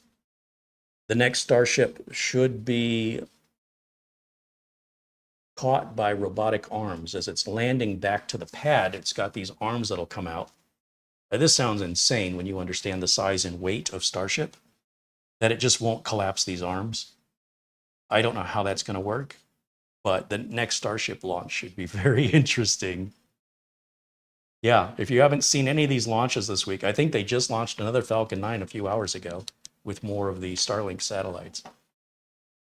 the next Starship should be caught by robotic arms. As it's landing back to the pad, it's got these arms that'll come out. Now, this sounds insane when you understand the size and weight of Starship, that it just won't collapse these arms. I don't know how that's going to work, but the next Starship launch should be very interesting. Yeah, if you haven't seen any of these launches this week, I think they just launched another Falcon 9 a few hours ago with more of the Starlink satellites.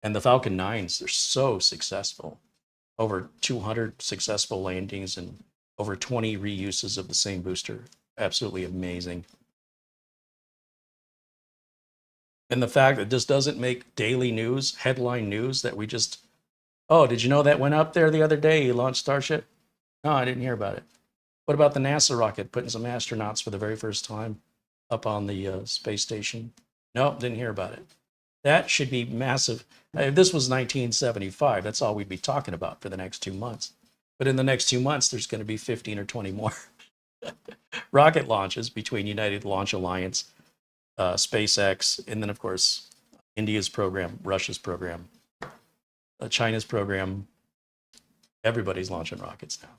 And the Falcon 9s, they're so successful. Over 200 successful landings and over 20 reuses of the same booster. Absolutely amazing. And the fact that this doesn't make daily news, headline news, that we just, oh, did you know that went up there the other day? He launched Starship? No, I didn't hear about it. What about the NASA rocket putting some astronauts for the very first time up on the space station? Nope, didn't hear about it. That should be massive. If this was 1975, that's all we'd be talking about for the next 2 months. But in the next 2 months, there's going to be 15 or 20 more rocket launches between United Launch Alliance, SpaceX, and then, of course, India's program, Russia's program, China's program. Everybody's launching rockets now.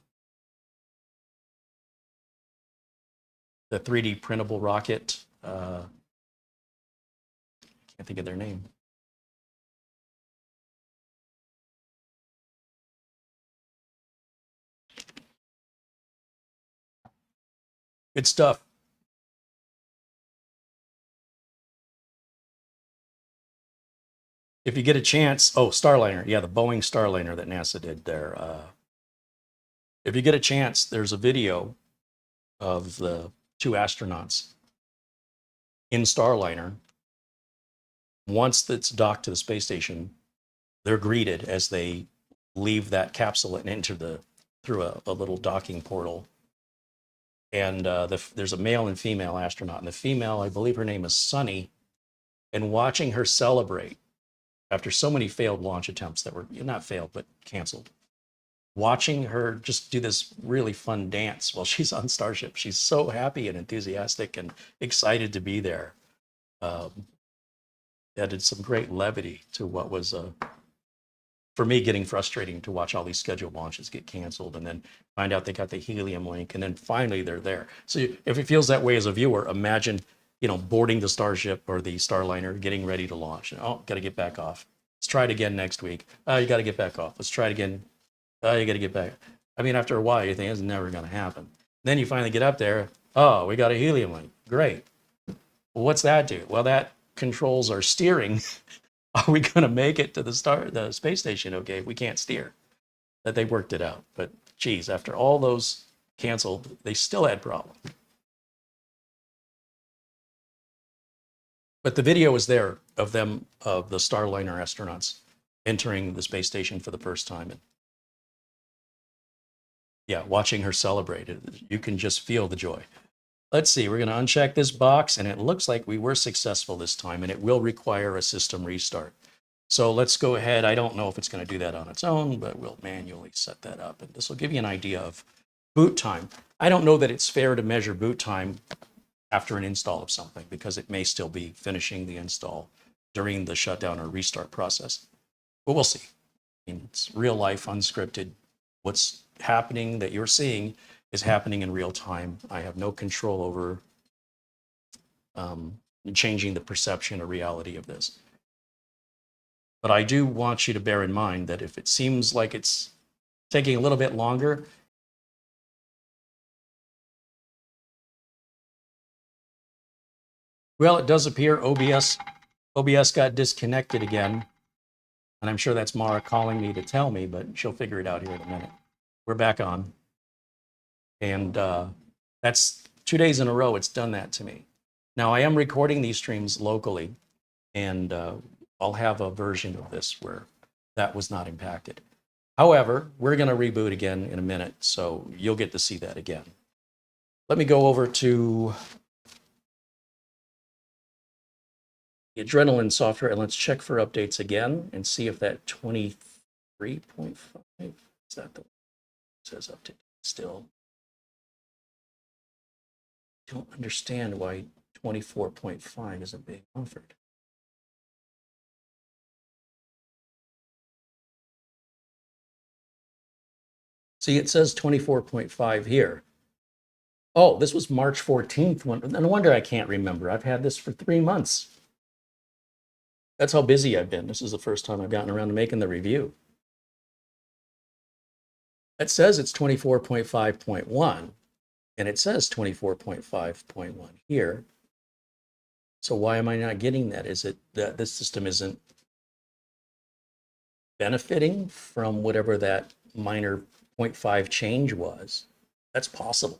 The 3D printable rocket, can't think of their name. Good stuff. If you get a chance, oh, Starliner. Yeah, the Boeing Starliner that NASA did there. If you get a chance, there's a video of the 2 astronauts in Starliner. Once it's docked to the space station, they're greeted as they leave that capsule and enter through a little docking portal. And there's a male and female astronaut. And the female, I believe her name is Sunny. And watching her celebrate after so many failed launch attempts that were not failed, but canceled. Watching her just do this really fun dance while she's on Starship. She's so happy and enthusiastic and excited to be there. Added some great levity to what was, for me, getting frustrating to watch all these scheduled launches get canceled and then find out they got the helium link and then finally they're there. So if it feels that way as a viewer, imagine, boarding the Starship or the Starliner, getting ready to launch. Oh, got to get back off. Let's try it again next week. Oh, you got to get back off. Let's try it again. Oh, you got to get back. I mean, after a while, you think it's never going to happen. Then you finally get up there. Oh, we got a helium link. Great. Well, what's that do? Well, that controls our steering. Are we going to make it to the space station? Okay, we can't steer. That they worked it out. But geez, after all those canceled, they still had problems. But the video is there of them, of the Starliner astronauts entering the space station for the first time. And yeah, watching her celebrate it, you can just feel the joy. Let's see, we're going to uncheck this box, and it looks like we were successful this time, and it will require a system restart. So let's go ahead. I don't know if it's going to do that on its own, but we'll manually set that up. And this will give you an idea of boot time. I don't know that it's fair to measure boot time after an install of something, because it may still be finishing the install during the shutdown or restart process. But we'll see. I mean, it's real life, unscripted. What's happening that you're seeing is happening in real time. I have no control over changing the perception or reality of this. But I do want you to bear in mind that if it seems like it's taking a little bit longer, well, it does appear OBS got disconnected again. And I'm sure that's Mara calling me to tell me, but she'll figure it out here in a minute. We're back on. And that's 2 days in a row it's done that to me. Now, I am recording these streams locally, and I'll have a version of this where that was not impacted. However, we're going to reboot again in a minute, so you'll get to see that again. Let me go over to the Adrenaline software, and let's check for updates again and see if that 23.5, is that the one that says update still? I don't understand why 24.5 isn't being offered. See, it says 24.5 here. Oh, this was March 14th one. No wonder I can't remember. I've had this for 3 months. That's how busy I've been. This is the first time I've gotten around to making the review. It says it's 24.5.1, and it says 24.5.1 here. So why am I not getting that? Is it that this system isn't benefiting from whatever that minor 0.5 change was? That's possible.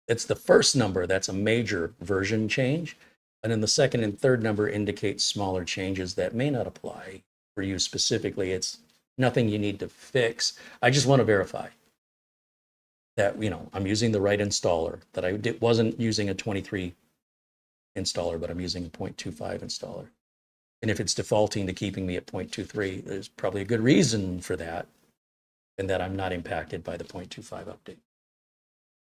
It's the first number that's a major version change, and then the second and third number indicates smaller changes that may not apply for you specifically. It's nothing you need to fix. I just want to verify that, you know, I'm using the right installer, that I wasn't using a 23 installer, but I'm using a 0.25 installer. And if it's defaulting to keeping me at 0.23, there's probably a good reason for that, and that I'm not impacted by the 0.25 update.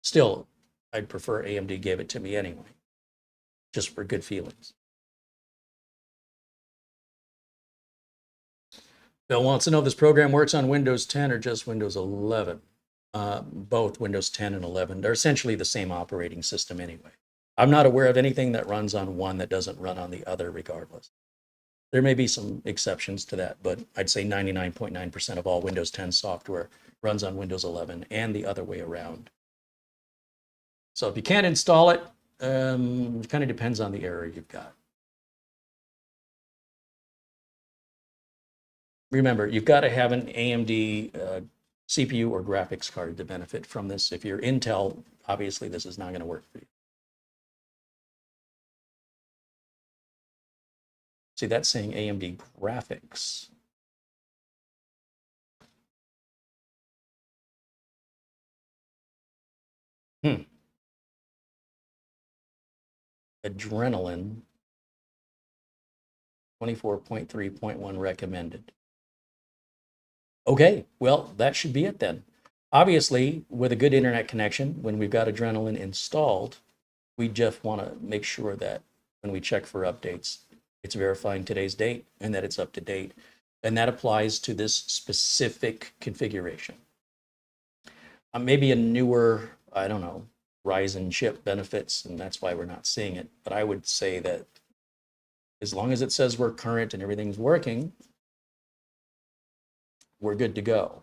Still, I'd prefer AMD gave it to me anyway, just for good feelings. Bill wants to know if this program works on Windows 10 or just Windows 11. Both Windows 10 and 11. They're essentially the same operating system anyway. I'm not aware of anything that runs on one that doesn't run on the other regardless. There may be some exceptions to that, but I'd say 99.9% of all Windows 10 software runs on Windows 11 and the other way around. So if you can't install it, it kind of depends on the error you've got. Remember, you've got to have an AMD CPU or graphics card to benefit from this. If you're Intel, obviously this is not going to work for you. See, that's saying AMD graphics. Adrenaline 24.3.1 recommended. Okay, well, that should be it then. Obviously, with a good internet connection, when we've got Adrenaline installed, we just want to make sure that when we check for updates, it's verifying today's date and that it's up to date. And that applies to this specific configuration. Maybe a newer, I don't know, Ryzen chip benefits, and that's why we're not seeing it. But I would say that as long as it says we're current and everything's working, we're good to go.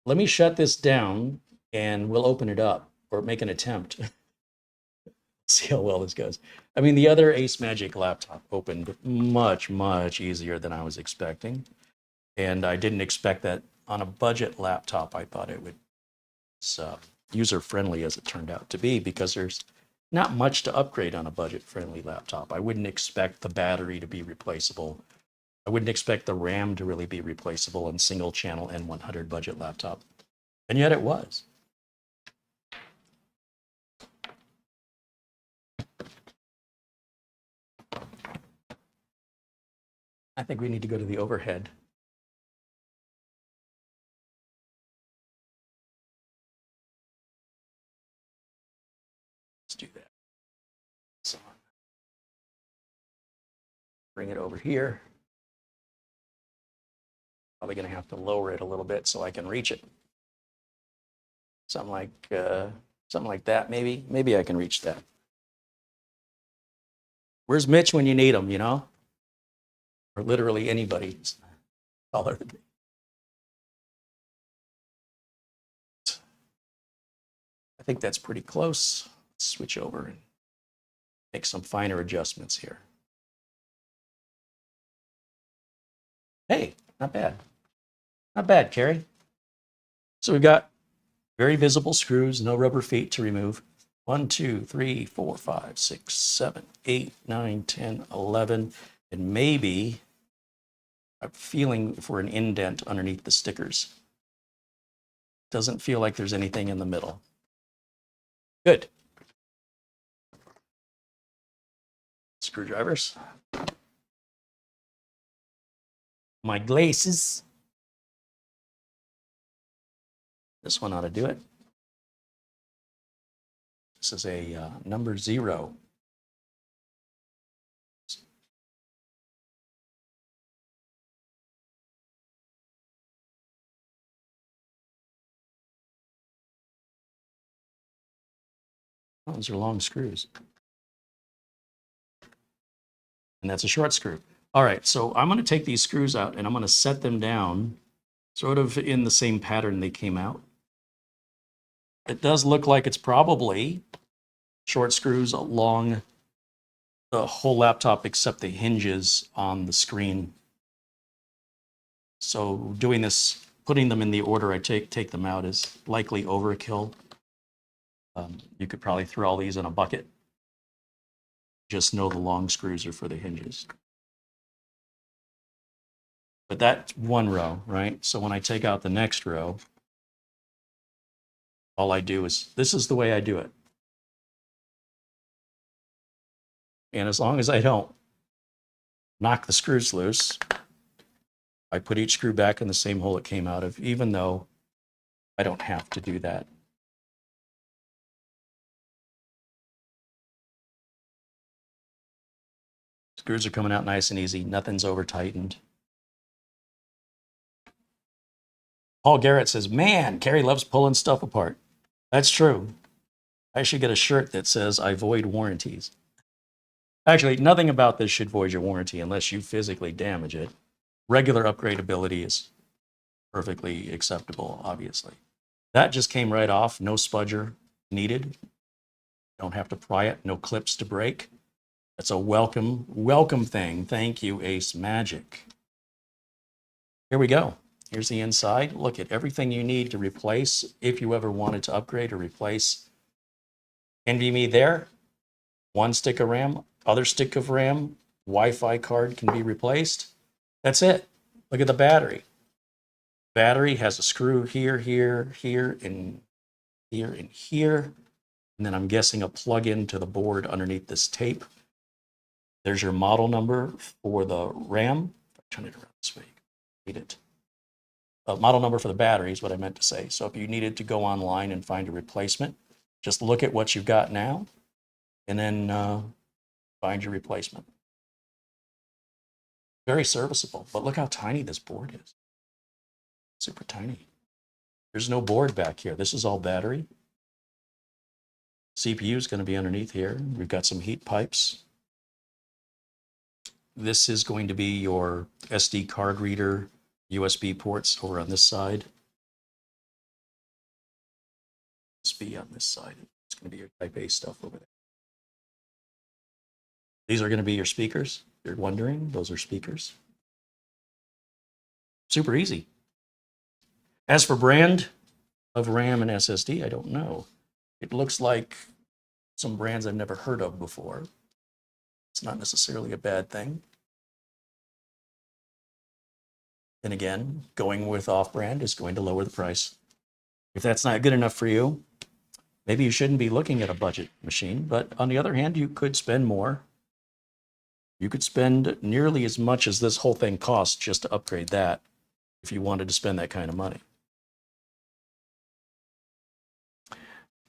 Let me shut this down and we'll open it up or make an attempt. See how well this goes. I mean, the other ACEMAGIC laptop opened much, much easier than I was expecting. And I didn't expect that on a budget laptop. I thought it would be user-friendly as it turned out to be, because there's not much to upgrade on a budget-friendly laptop. I wouldn't expect the battery to be replaceable. I wouldn't expect the RAM to really be replaceable in single-channel N100 budget laptop. And yet it was. I think we need to go to the overhead. Let's do that. So, bring it over here. Probably going to have to lower it a little bit so I can reach it. Something like that, maybe. Maybe I can reach that. Where's Mitch when you need him, you know? Or literally anybody who's taller than me. I think that's pretty close. Let's switch over and make some finer adjustments here. Hey, not bad. Not bad, Carey. So we've got very visible screws, no rubber feet to remove. 1, 2, 3, 4, 5, 6, 7, 8, 9, 10, 11, and maybe I'm feeling for an indent underneath the stickers. Doesn't feel like there's anything in the middle. Good. Screwdrivers. My glasses. This one ought to do it. This is a number 0. Oh, those are long screws. And that's a short screw. All right, so I'm going to take these screws out and I'm going to set them down sort of in the same pattern they came out. It does look like it's probably short screws along the whole laptop except the hinges on the screen. So doing this, putting them in the order I take them out is likely overkill. You could probably throw all these in a bucket. Just know the long screws are for the hinges. But that's one row, right? So when I take out the next row, all I do is, this is the way I do it. And as long as I don't knock the screws loose, I put each screw back in the same hole it came out of, even though I don't have to do that. Screws are coming out nice and easy. Nothing's over tightened. Paul Garrett says, man, Carey loves pulling stuff apart. That's true. I should get a shirt that says, I void warranties. Actually, nothing about this should void your warranty unless you physically damage it. Regular upgradability is perfectly acceptable, obviously. That just came right off. No spudger needed. Don't have to pry it. No clips to break. That's a welcome thing. Thank you, ACEMAGIC. Here we go. Here's the inside. Look at everything you need to replace if you ever wanted to upgrade or replace. NVMe there. One stick of RAM, other stick of RAM, Wi-Fi card can be replaced. That's it. Look at the battery. Battery has a screw here, here, here, and here, and here. And then I'm guessing a plug-in to the board underneath this tape. There's your model number for the RAM. If I turn it around this way, you can read it. Model number for the battery is what I meant to say. So if you needed to go online and find a replacement, just look at what you've got now and then find your replacement. Very serviceable, but look how tiny this board is. Super tiny. There's no board back here. This is all battery. CPU is going to be underneath here. We've got some heat pipes. This is going to be your SD card reader, USB ports over on this side. USB on this side. It's going to be your Type A stuff over there. These are going to be your speakers. If you're wondering, those are speakers. Super easy. As for brand of RAM and SSD, I don't know. It looks like some brands I've never heard of before. It's not necessarily a bad thing. And again, going with off-brand is going to lower the price. If that's not good enough for you, maybe you shouldn't be looking at a budget machine. But on the other hand, you could spend more. You could spend nearly as much as this whole thing costs just to upgrade that if you wanted to spend that kind of money.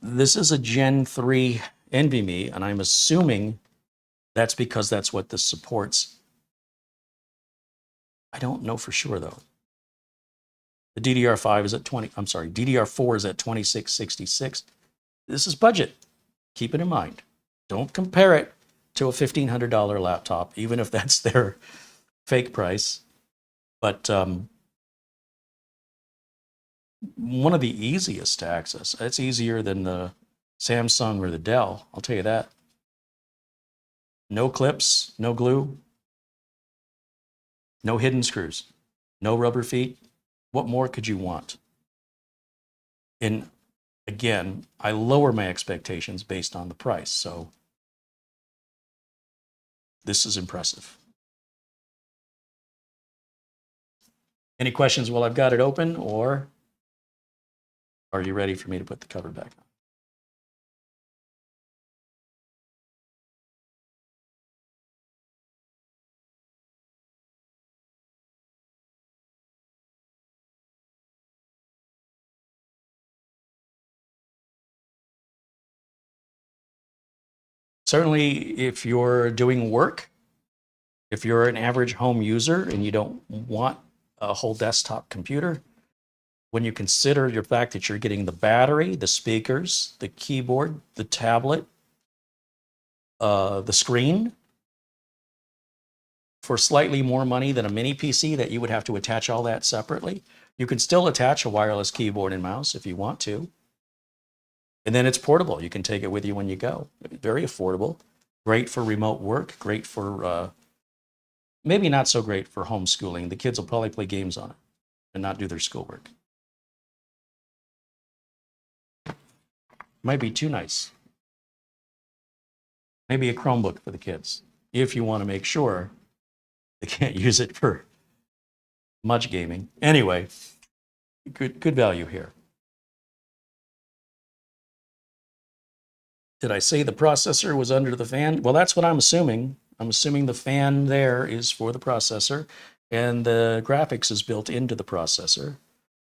This is a Gen 3 NVMe, and I'm assuming that's because that's what this supports. I don't know for sure, though. The DDR5 is at DDR4 is at 2666. This is budget. Keep it in mind. Don't compare it to a $1,500 laptop, even if that's their fake price. But one of the easiest to access. It's easier than the Samsung or the Dell, I'll tell you that. No clips, no glue, no hidden screws, no rubber feet. What more could you want? And again, I lower my expectations based on the price. So this is impressive. Any questions while I've got it open, or are you ready for me to put the cover back on? Certainly, if you're doing work, if you're an average home user and you don't want a whole desktop computer, when you consider your fact that you're getting the battery, the speakers, the keyboard, the tablet, the screen, for slightly more money than a mini PC that you would have to attach all that separately, you can still attach a wireless keyboard and mouse if you want to. And then it's portable. You can take it with you when you go. Very affordable. Great for remote work. Great for, maybe not so great for homeschooling. The kids will probably play games on it and not do their schoolwork. Might be too nice. Maybe a Chromebook for the kids, if you want to make sure they can't use it for much gaming. Anyway, good value here. Did I say the processor was under the fan? Well, that's what I'm assuming. I'm assuming the fan there is for the processor and the graphics is built into the processor.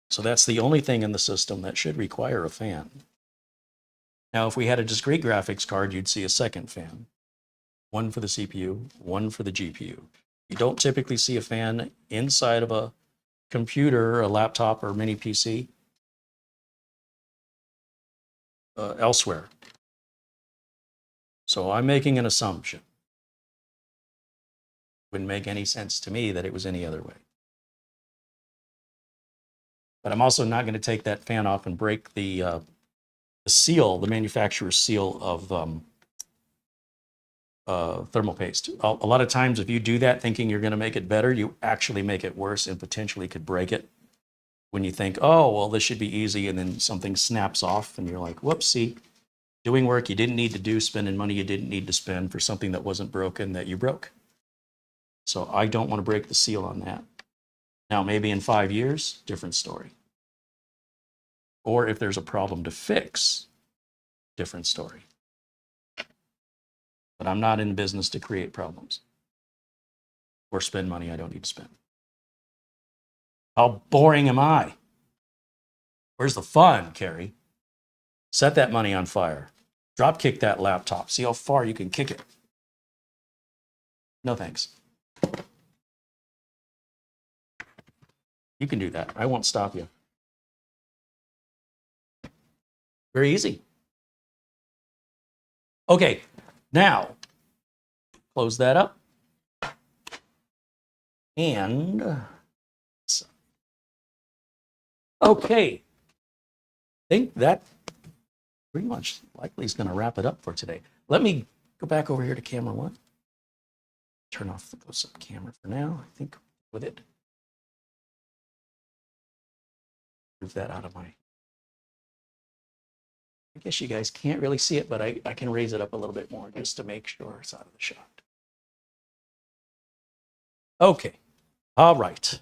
So that's the only thing in the system that should require a fan. Now, if we had a discrete graphics card, you'd see a second fan. One for the CPU, one for the GPU. You don't typically see a fan inside of a computer, a laptop, or mini PC elsewhere. So I'm making an assumption. Wouldn't make any sense to me that it was any other way. But I'm also not going to take that fan off and break the seal, the manufacturer's seal of thermal paste. A lot of times if you do that thinking you're going to make it better, you actually make it worse and potentially could break it. When you think, oh, well, this should be easy, and then something snaps off and you're like, whoopsie. Doing work you didn't need to do, spending money you didn't need to spend for something that wasn't broken that you broke. So I don't want to break the seal on that. Now, maybe in 5 years, different story. Or if there's a problem to fix, different story. But I'm not in the business to create problems or spend money I don't need to spend. How boring am I? Where's the fun, Carey? Set that money on fire. Drop kick that laptop. See how far you can kick it. No thanks. You can do that. I won't stop you. Very easy. Okay, now close that up. And okay, I think that pretty much likely is going to wrap it up for today. Let me go back over here to camera one. Turn off the close-up camera for now. I think with it. Move that out of my I guess you guys can't really see it, but I can raise it up a little bit more just to make sure it's out of the shot. Okay. All right.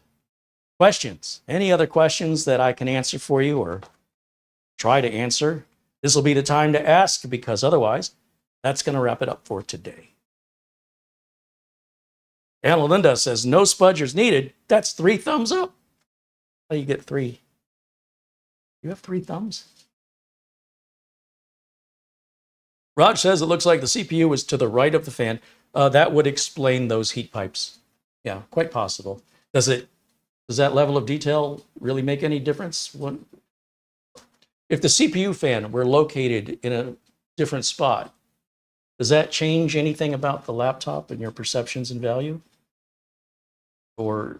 Questions? Any other questions that I can answer for you or try to answer? This will be the time to ask, because otherwise, that's going to wrap it up for today. And Linda says, no spudgers needed. That's 3 thumbs up. How do you get 3? You have 3 thumbs? Raj says it looks like the CPU is to the right of the fan. That would explain those heat pipes. Yeah, quite possible. Does that level of detail really make any difference? If the CPU fan were located in a different spot, does that change anything about the laptop and your perceptions and value? Or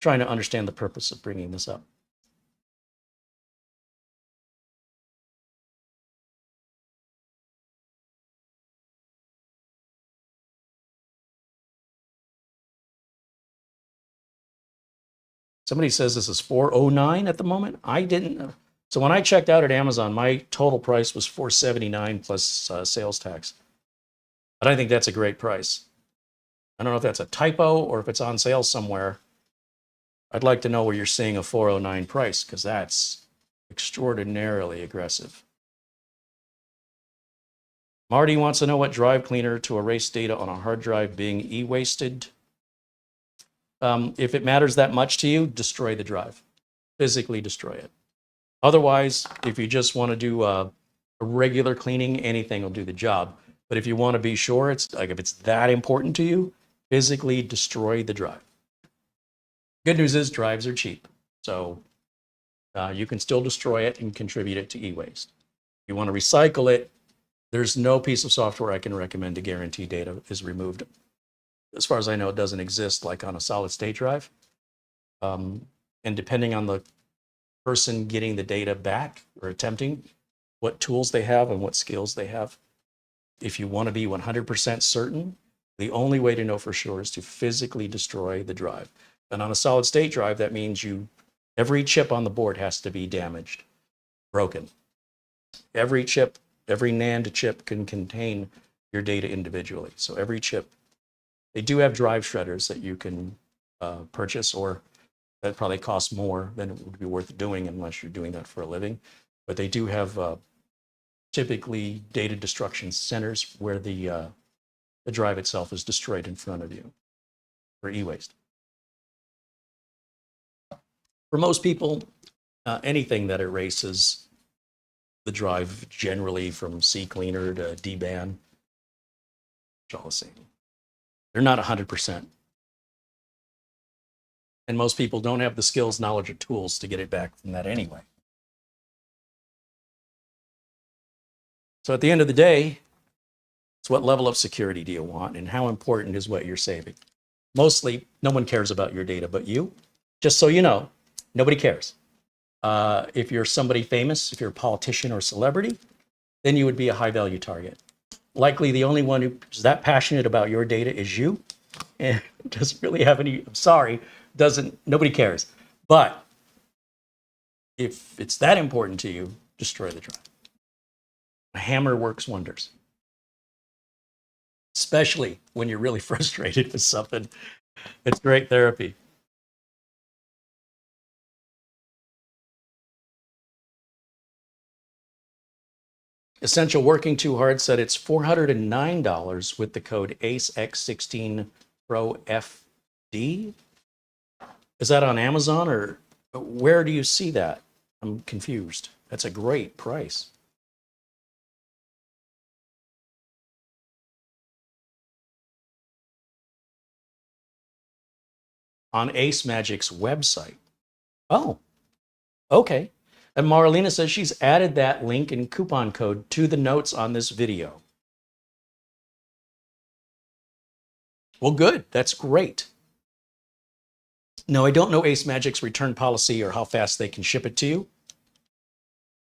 trying to understand the purpose of bringing this up? Somebody says this is $409 at the moment. I didn't know. So when I checked out at Amazon, my total price was $479 plus sales tax. But I think that's a great price. I don't know if that's a typo or if it's on sale somewhere. I'd like to know where you're seeing a $409 price, because that's extraordinarily aggressive. Marty wants to know what drive cleaner to erase data on a hard drive being e-wasted. If it matters that much to you, destroy the drive. Physically destroy it. Otherwise, if you just want to do a regular cleaning, anything will do the job. But if you want to be sure, it's like if it's that important to you, physically destroy the drive. Good news is drives are cheap. So you can still destroy it and contribute it to e-waste. If you want to recycle it, there's no piece of software I can recommend to guarantee data is removed. As far as I know, it doesn't exist like on a solid state drive. And depending on the person getting the data back or attempting, what tools they have and what skills they have, if you want to be 100% certain, the only way to know for sure is to physically destroy the drive. And on a solid state drive, that means every chip on the board has to be damaged, broken. Every chip, every NAND chip can contain your data individually. So every chip. They do have drive shredders that you can purchase, or that probably costs more than it would be worth doing unless you're doing that for a living. But they do have typically data destruction centers where the drive itself is destroyed in front of you for e-waste. For most people, anything that erases the drive, generally from CCleaner to DBAN, it's all the same. They're not 100%. And most people don't have the skills, knowledge, or tools to get it back from that anyway. So at the end of the day, it's what level of security do you want, and how important is what you're saving? Mostly, no one cares about your data but you. Just so you know, nobody cares. If you're somebody famous, if you're a politician or celebrity, then you would be a high-value target. Likely the only one who's that passionate about your data is you, and doesn't really have any, nobody cares. But if it's that important to you, destroy the drive. A hammer works wonders. Especially when you're really frustrated with something. It's great therapy. Essential Working Too Hard said it's $409 with the code ACEMAGIC 16.1. Is that on Amazon, or where do you see that? I'm confused. That's a great price. On ACEMAGIC's website. Oh, okay. And Marlena says she's added that link and coupon code to the notes on this video. Well, good. That's great. No, I don't know ACEMAGIC's return policy or how fast they can ship it to you.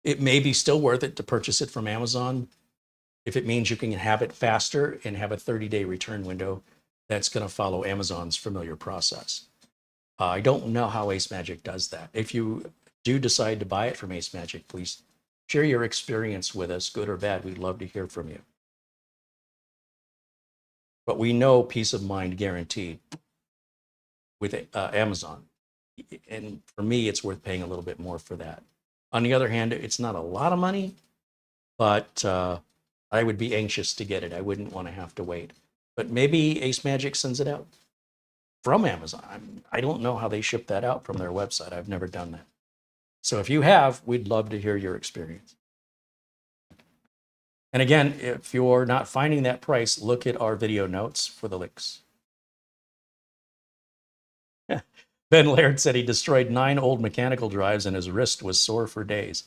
It may be still worth it to purchase it from Amazon if it means you can have it faster and have a 30-day return window that's going to follow Amazon's familiar process. I don't know how ACEMAGIC does that. If you do decide to buy it from ACEMAGIC, please Share your experience with us, good or bad. We'd love to hear from you. But we know peace of mind guaranteed with Amazon. And for me, it's worth paying a little bit more for that. On the other hand, it's not a lot of money, but I would be anxious to get it. I wouldn't want to have to wait. But maybe ACEMAGIC sends it out from Amazon. I don't know how they ship that out from their website. I've never done that. So if you have, we'd love to hear your experience. And again, if you're not finding that price, look at our video notes for the links. Ben Laird said he destroyed 9 old mechanical drives and his wrist was sore for days.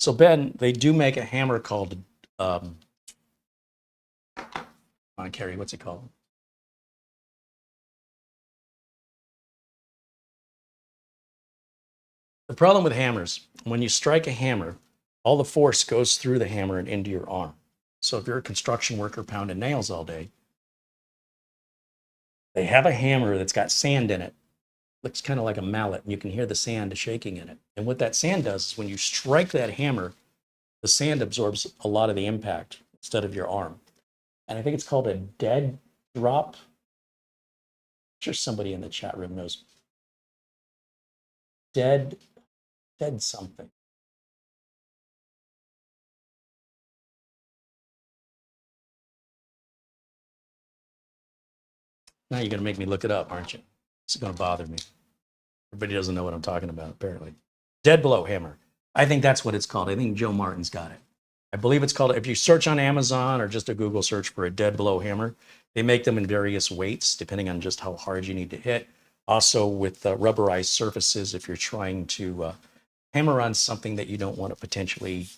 So Ben, they do make a hammer called, on Carey, what's it called? The problem with hammers, when you strike a hammer, all the force goes through the hammer and into your arm. So if you're a construction worker pounding nails all day, they have a hammer that's got sand in it. Looks kind of like a mallet, and you can hear the sand shaking in it. And what that sand does is when you strike that hammer, the sand absorbs a lot of the impact instead of your arm. And I think it's called a dead drop. I'm sure somebody in the chat room knows. Dead something. Now you're going to make me look it up, aren't you? It's going to bother me. Everybody doesn't know what I'm talking about, apparently. Dead blow hammer. I think that's what it's called. I think Joe Martin's got it. I believe it's called, if you search on Amazon or just a Google search for a dead blow hammer, they make them in various weights, depending on just how hard you need to hit. Also with rubberized surfaces, if you're trying to hammer on something that you don't want to potentially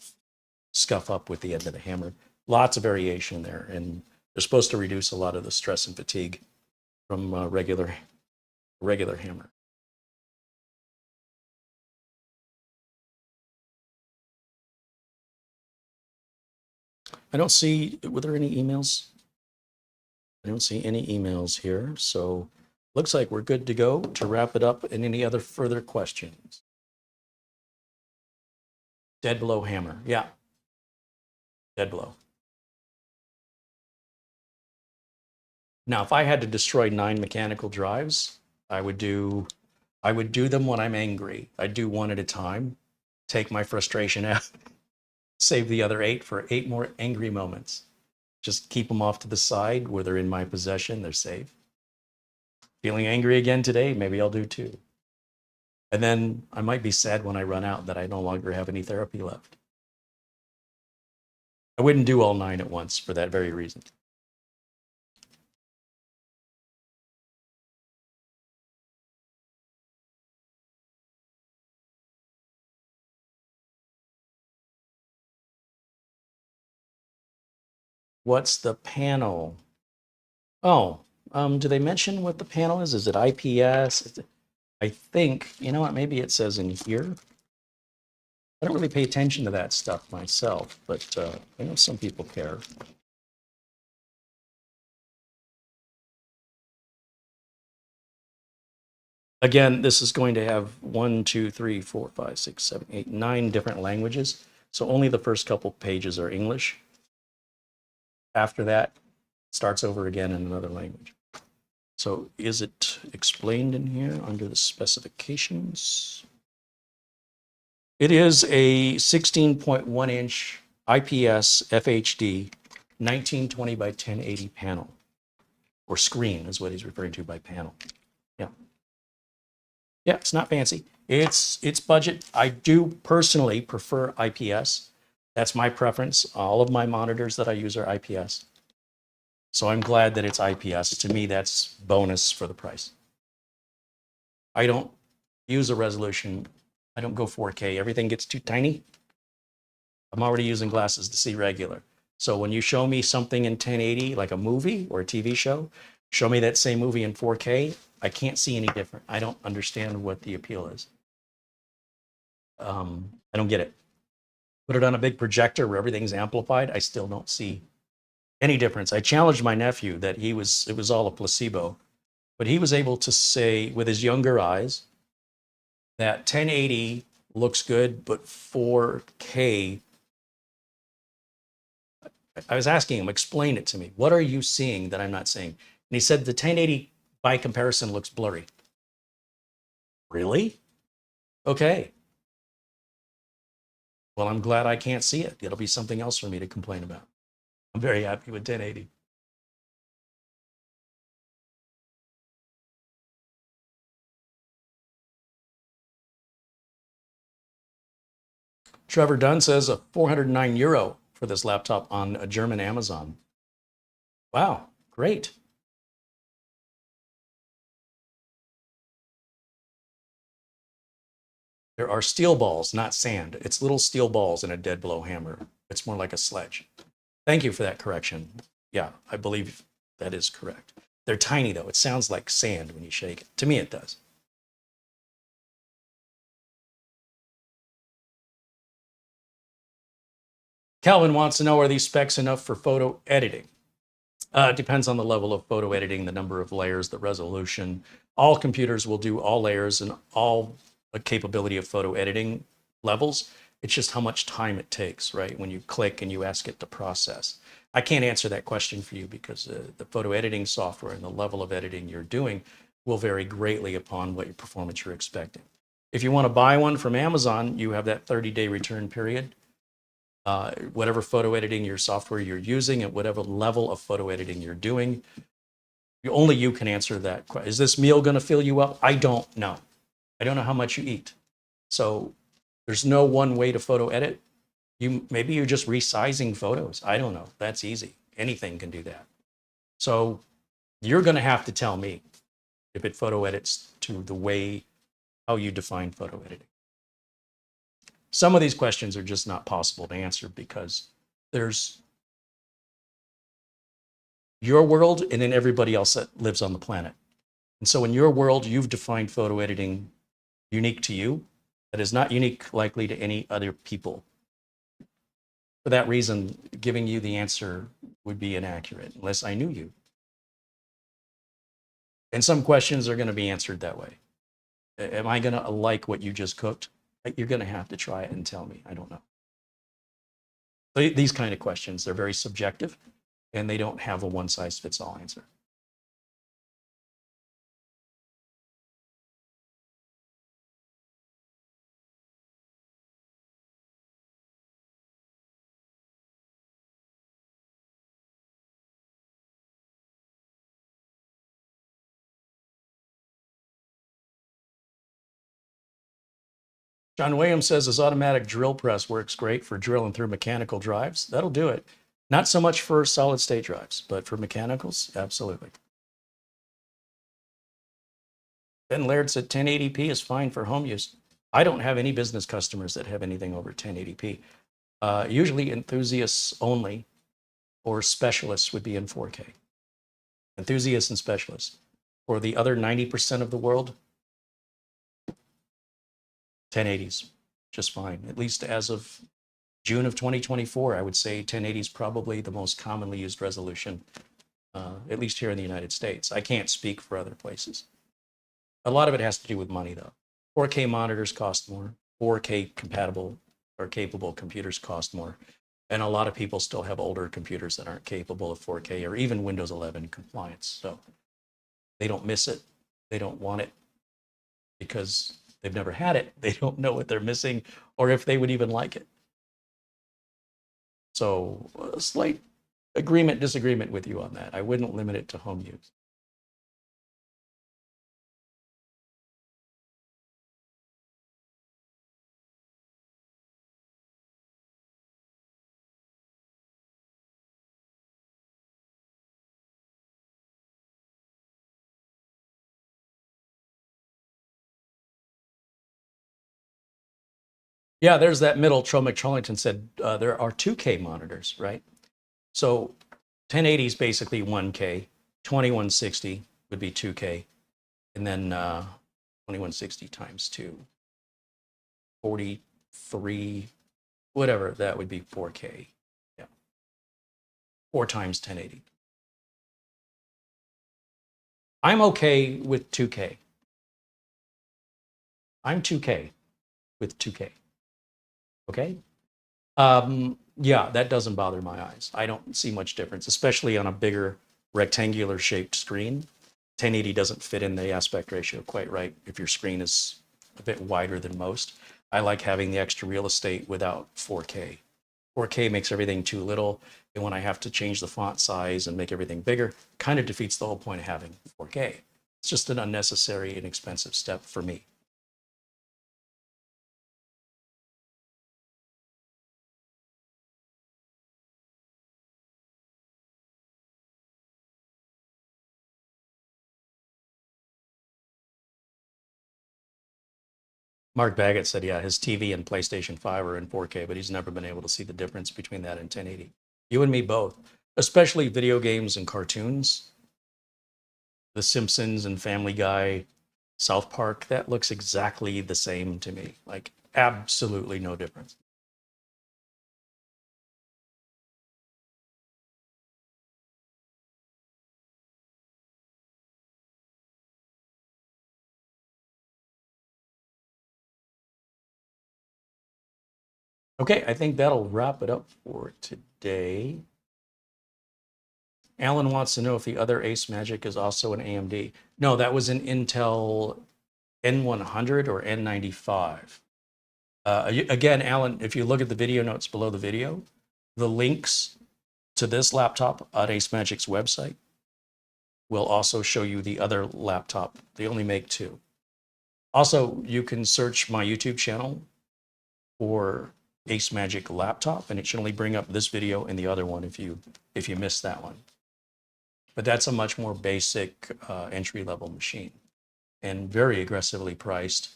scuff up with the end of the hammer. Lots of variation there, and they're supposed to reduce a lot of the stress and fatigue from regular hammer. I don't see, were there any emails? I don't see any emails here, so looks like we're good to go to wrap it up. And any other further questions? Dead blow hammer, yeah. Dead blow. Now, if I had to destroy 9 mechanical drives, I would do them when I'm angry. I'd do one at a time, take my frustration out, save the other 8 for 8 more angry moments. Just keep them off to the side where they're in my possession, they're safe. Feeling angry again today, maybe I'll do 2. And then I might be sad when I run out that I no longer have any therapy left. I wouldn't do all 9 at once for that very reason. What's the panel? Oh, do they mention what the panel is? Is it IPS? I think, you know what, maybe it says in here. I don't really pay attention to that stuff myself, but I know some people care. Again, this is going to have 1, 2, 3, 4, 5, 6, 7, 8, 9 different languages. So only the first couple pages are English. After that, it starts over again in another language. So is it explained in here under the specifications? It is a 16.1 inch IPS FHD 1920 by 1080 panel, or screen is what he's referring to by panel. Yeah. Yeah, it's not fancy. It's budget. I do personally prefer IPS. That's my preference. All of my monitors that I use are IPS. So I'm glad that it's IPS. To me, that's bonus for the price. I don't use a resolution. I don't go 4K. Everything gets too tiny. I'm already using glasses to see regular. So when you show me something in 1080, like a movie or a TV show, show me that same movie in 4K, I can't see any different. I don't understand what the appeal is. I don't get it. Put it on a big projector where everything's amplified, I still don't see any difference. I challenged my nephew that it was all a placebo, but he was able to say with his younger eyes that 1080 looks good, but 4K I was asking him, explain it to me. What are you seeing that I'm not seeing? And he said the 1080 by comparison looks blurry. Really? Okay. Well, I'm glad I can't see it. It'll be something else for me to complain about. I'm very happy with 1080. Trevor Dunn says a 409 euro for this laptop on a German Amazon. Wow, great. There are steel balls, not sand. It's little steel balls in a dead blow hammer. It's more like a sledge. Thank you for that correction. Yeah, I believe that is correct. They're tiny though. It sounds like sand when you shake it. To me, it does. Calvin wants to know, are these specs enough for photo editing? It depends on the level of photo editing, the number of layers, the resolution. All computers will do all layers and all capability of photo editing levels. It's just how much time it takes, right? When you click and you ask it to process. I can't answer that question for you because the photo editing software and the level of editing you're doing will vary greatly upon what your performance you're expecting. If you want to buy one from Amazon, you have that 30-day return period. Whatever photo editing your software you're using at whatever level of photo editing you're doing, only you can answer that question. Is this meal going to fill you up? I don't know. I don't know how much you eat. So there's no one way to photo edit. Maybe you're just resizing photos. I don't know. That's easy. Anything can do that. So you're going to have to tell me if it photo edits to the way how you define photo editing. Some of these questions are just not possible to answer because there's your world and then everybody else that lives on the planet. And so in your world, you've defined photo editing unique to you. That is not unique likely to any other people. For that reason, giving you the answer would be inaccurate unless I knew you. And some questions are going to be answered that way. Am I going to like what you just cooked? You're going to have to try it and tell me. I don't know. These kind of questions, they're very subjective and they don't have a one-size-fits-all answer. John Williams says his automatic drill press works great for drilling through mechanical drives. That'll do it. Not so much for solid state drives, but for mechanicals, absolutely. Ben Laird said 1080p is fine for home use. I don't have any business customers that have anything over 1080p. Usually enthusiasts only or specialists would be in 4K. Enthusiasts and specialists. For the other 90% of the world, 1080s, just fine. At least as of June of 2024, I would say 1080 is probably the most commonly used resolution, at least here in the United States. I can't speak for other places. A lot of it has to do with money, though. 4K monitors cost more. 4K compatible or capable computers cost more. And a lot of people still have older computers that aren't capable of 4K or even Windows 11 compliance. So they don't miss it. They don't want it because they've never had it. They don't know what they're missing or if they would even like it. So a slight disagreement with you on that. I wouldn't limit it to home use. Yeah, there's that middle. Tro McTrollington said there are 2K monitors, right? So 1080 is basically 1K, 2160 would be 2K, and then 2160 times 2, 43, whatever, that would be 4K. Yeah, 4 times 1080. I'm okay with 2K. I'm 2K with 2K. Okay. Yeah, that doesn't bother my eyes. I don't see much difference, especially on a bigger rectangular shaped screen. 1080 doesn't fit in the aspect ratio quite right if your screen is a bit wider than most. I like having the extra real estate without 4K. 4K makes everything too little, and when I have to change the font size and make everything bigger, kind of defeats the whole point of having 4K. It's just an unnecessary and expensive step for me. Mark Baggett said, yeah, his TV and PlayStation 5 are in 4K, but he's never been able to see the difference between that and 1080. You and me both, especially video games and cartoons. The Simpsons and Family Guy, South Park, that looks exactly the same to me. Like, absolutely no difference. Okay, I think that'll wrap it up for today. Alan wants to know if the other ACEMAGIC is also an AMD. No, that was an Intel N100 or N95. Again, Alan, if you look at the video notes below the video, the links to this laptop on ACEMAGIC's website will also show you the other laptop. They only make two. Also, you can search my YouTube channel for ACEMAGIC laptop, and it should only bring up this video and the other one if you missed that one. But that's a much more basic entry-level machine and very aggressively priced.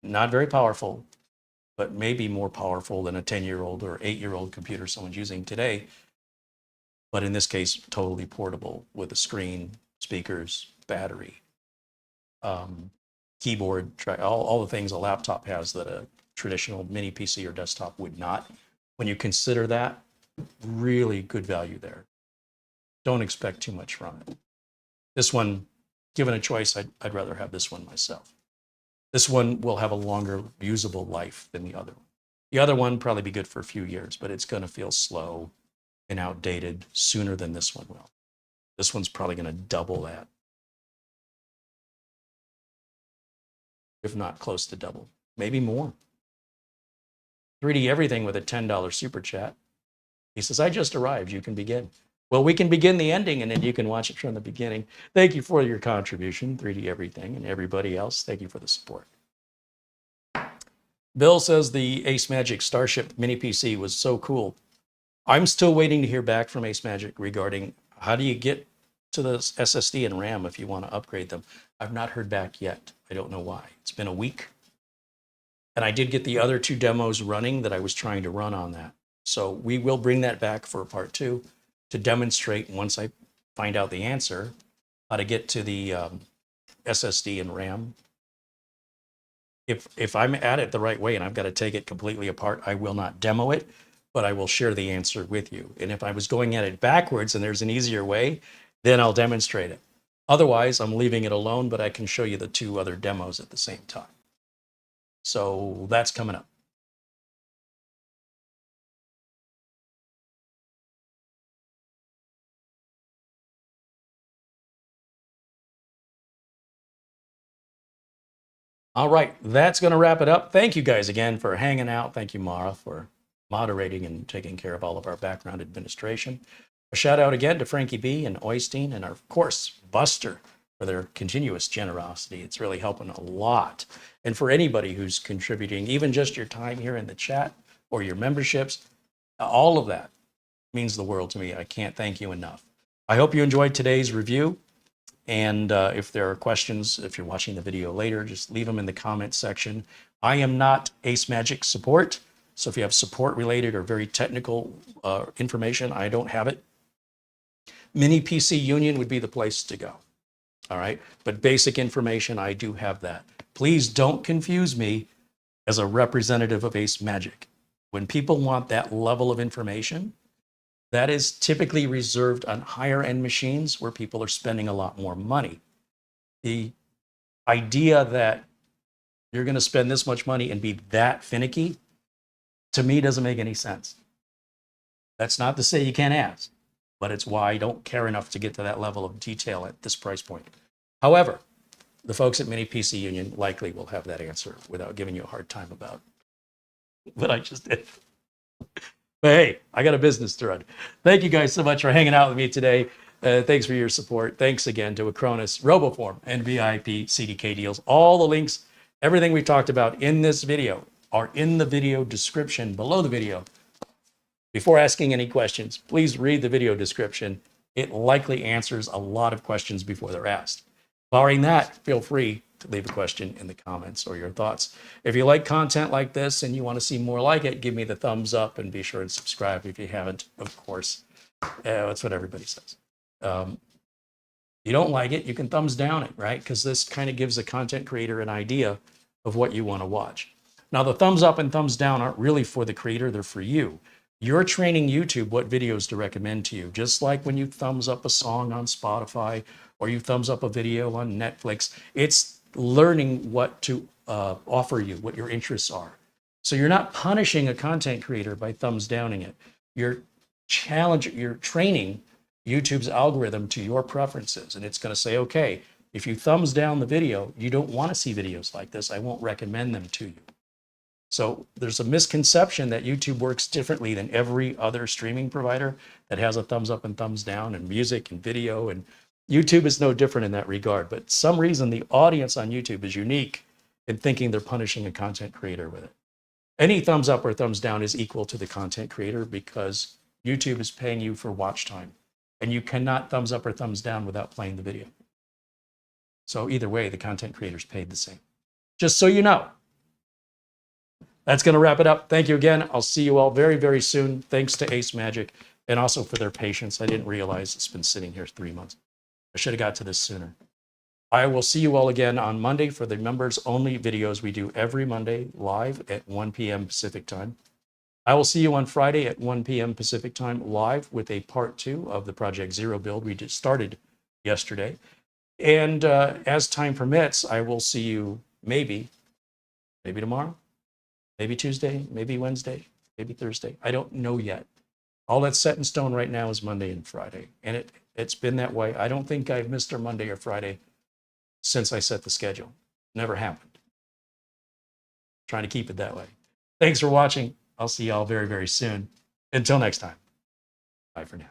Not very powerful, but maybe more powerful than a 10-year-old or 8-year-old computer someone's using today. But in this case, totally portable with a screen, speakers, battery, keyboard, all the things a laptop has that a traditional mini PC or desktop would not. When you consider that, really good value there. Don't expect too much from it. This one, given a choice, I'd rather have this one myself. This one will have a longer usable life than the other one. The other one probably be good for a few years, but it's going to feel slow and outdated sooner than this one will. This one's probably going to double that, if not close to double, maybe more. 3D Everything with a $10 super chat. He says, I just arrived. You can begin. Well, we can begin the ending and then you can watch it from the beginning. Thank you for your contribution, 3D Everything, and everybody else. Thank you for the support. Bill says the ACEMAGIC Starship mini PC was so cool. I'm still waiting to hear back from ACEMAGIC regarding how do you get to the SSD and RAM if you want to upgrade them. I've not heard back yet. I don't know why. It's been a week. And I did get the other two demos running that I was trying to run on that. So we will bring that back for part 2 to demonstrate, once I find out the answer, how to get to the SSD and RAM. If I'm at it the right way and I've got to take it completely apart, I will not demo it, but I will share the answer with you. And if I was going at it backwards and there's an easier way, then I'll demonstrate it. Otherwise, I'm leaving it alone, but I can show you the 2 other demos at the same time. So that's coming up. All right, that's going to wrap it up. Thank you guys again for hanging out. Thank you, Mara, for moderating and taking care of all of our background administration. A shout out again to Frankie B and Oystein and, of course, Buster for their continuous generosity. It's really helping a lot. And for anybody who's contributing, even just your time here in the chat or your memberships, all of that means the world to me. I can't thank you enough. I hope you enjoyed today's review. And if there are questions, if you're watching the video later, just leave them in the comment section. I am not ACEMAGIC support. So if you have support related or very technical information, I don't have it. Mini PC Union would be the place to go. All right. But basic information, I do have that. Please don't confuse me as a representative of ACEMAGIC. When people want that level of information, that is typically reserved on higher end machines where people are spending a lot more money. The idea that you're going to spend this much money and be that finicky, to me, doesn't make any sense. That's not to say you can't ask, but it's why I don't care enough to get to that level of detail at this price point. However, the folks at Mini PC Union likely will have that answer without giving you a hard time about what I just did. But hey, I got a business to run. Thank you guys so much for hanging out with me today. Thanks for your support. Thanks again to Acronis, RoboForm, and VIP CDK deals. All the links, everything we talked about in this video are in the video description below the video. Before asking any questions, please read the video description. It likely answers a lot of questions before they're asked. Barring that, feel free to leave a question in the comments or your thoughts. If you like content like this and you want to see more like it, give me the thumbs up and be sure and subscribe if you haven't, of course. That's what everybody says. You don't like it, you can thumbs down it, right? Because this kind of gives a content creator an idea of what you want to watch. Now, the thumbs up and thumbs down aren't really for the creator, they're for you. You're training YouTube what videos to recommend to you, just like when you thumbs up a song on Spotify or you thumbs up a video on Netflix. It's learning what to offer you, what your interests are. So you're not punishing a content creator by thumbs downing it. You're training YouTube's algorithm to your preferences. And it's going to say, okay, if you thumbs down the video, you don't want to see videos like this, I won't recommend them to you. So there's a misconception that YouTube works differently than every other streaming provider that has a thumbs up and thumbs down and music and video. And YouTube is no different in that regard. But some reason the audience on YouTube is unique in thinking they're punishing a content creator with it. Any thumbs up or thumbs down is equal to the content creator because YouTube is paying you for watch time. And you cannot thumbs up or thumbs down without playing the video. So either way, the content creator's paid the same. Just so you know. That's going to wrap it up. Thank you again. I'll see you all very, very soon. Thanks to ACEMAGIC and also for their patience. I didn't realize it's been sitting here 3 months. I should have got to this sooner. I will see you all again on Monday for the members only videos we do every Monday live at 1 p.m. Pacific time. I will see you on Friday at 1 p.m. Pacific time live with a part 2 of the Project Zero build we just started yesterday. And as time permits, I will see you maybe tomorrow. Maybe Tuesday, maybe Wednesday, maybe Thursday. I don't know yet. All that's set in stone right now is Monday and Friday. And it's been that way. I don't think I've missed a Monday or Friday since I set the schedule. Never happened. Trying to keep it that way. Thanks for watching. I'll see y'all very, very soon. Until next time. Bye for now.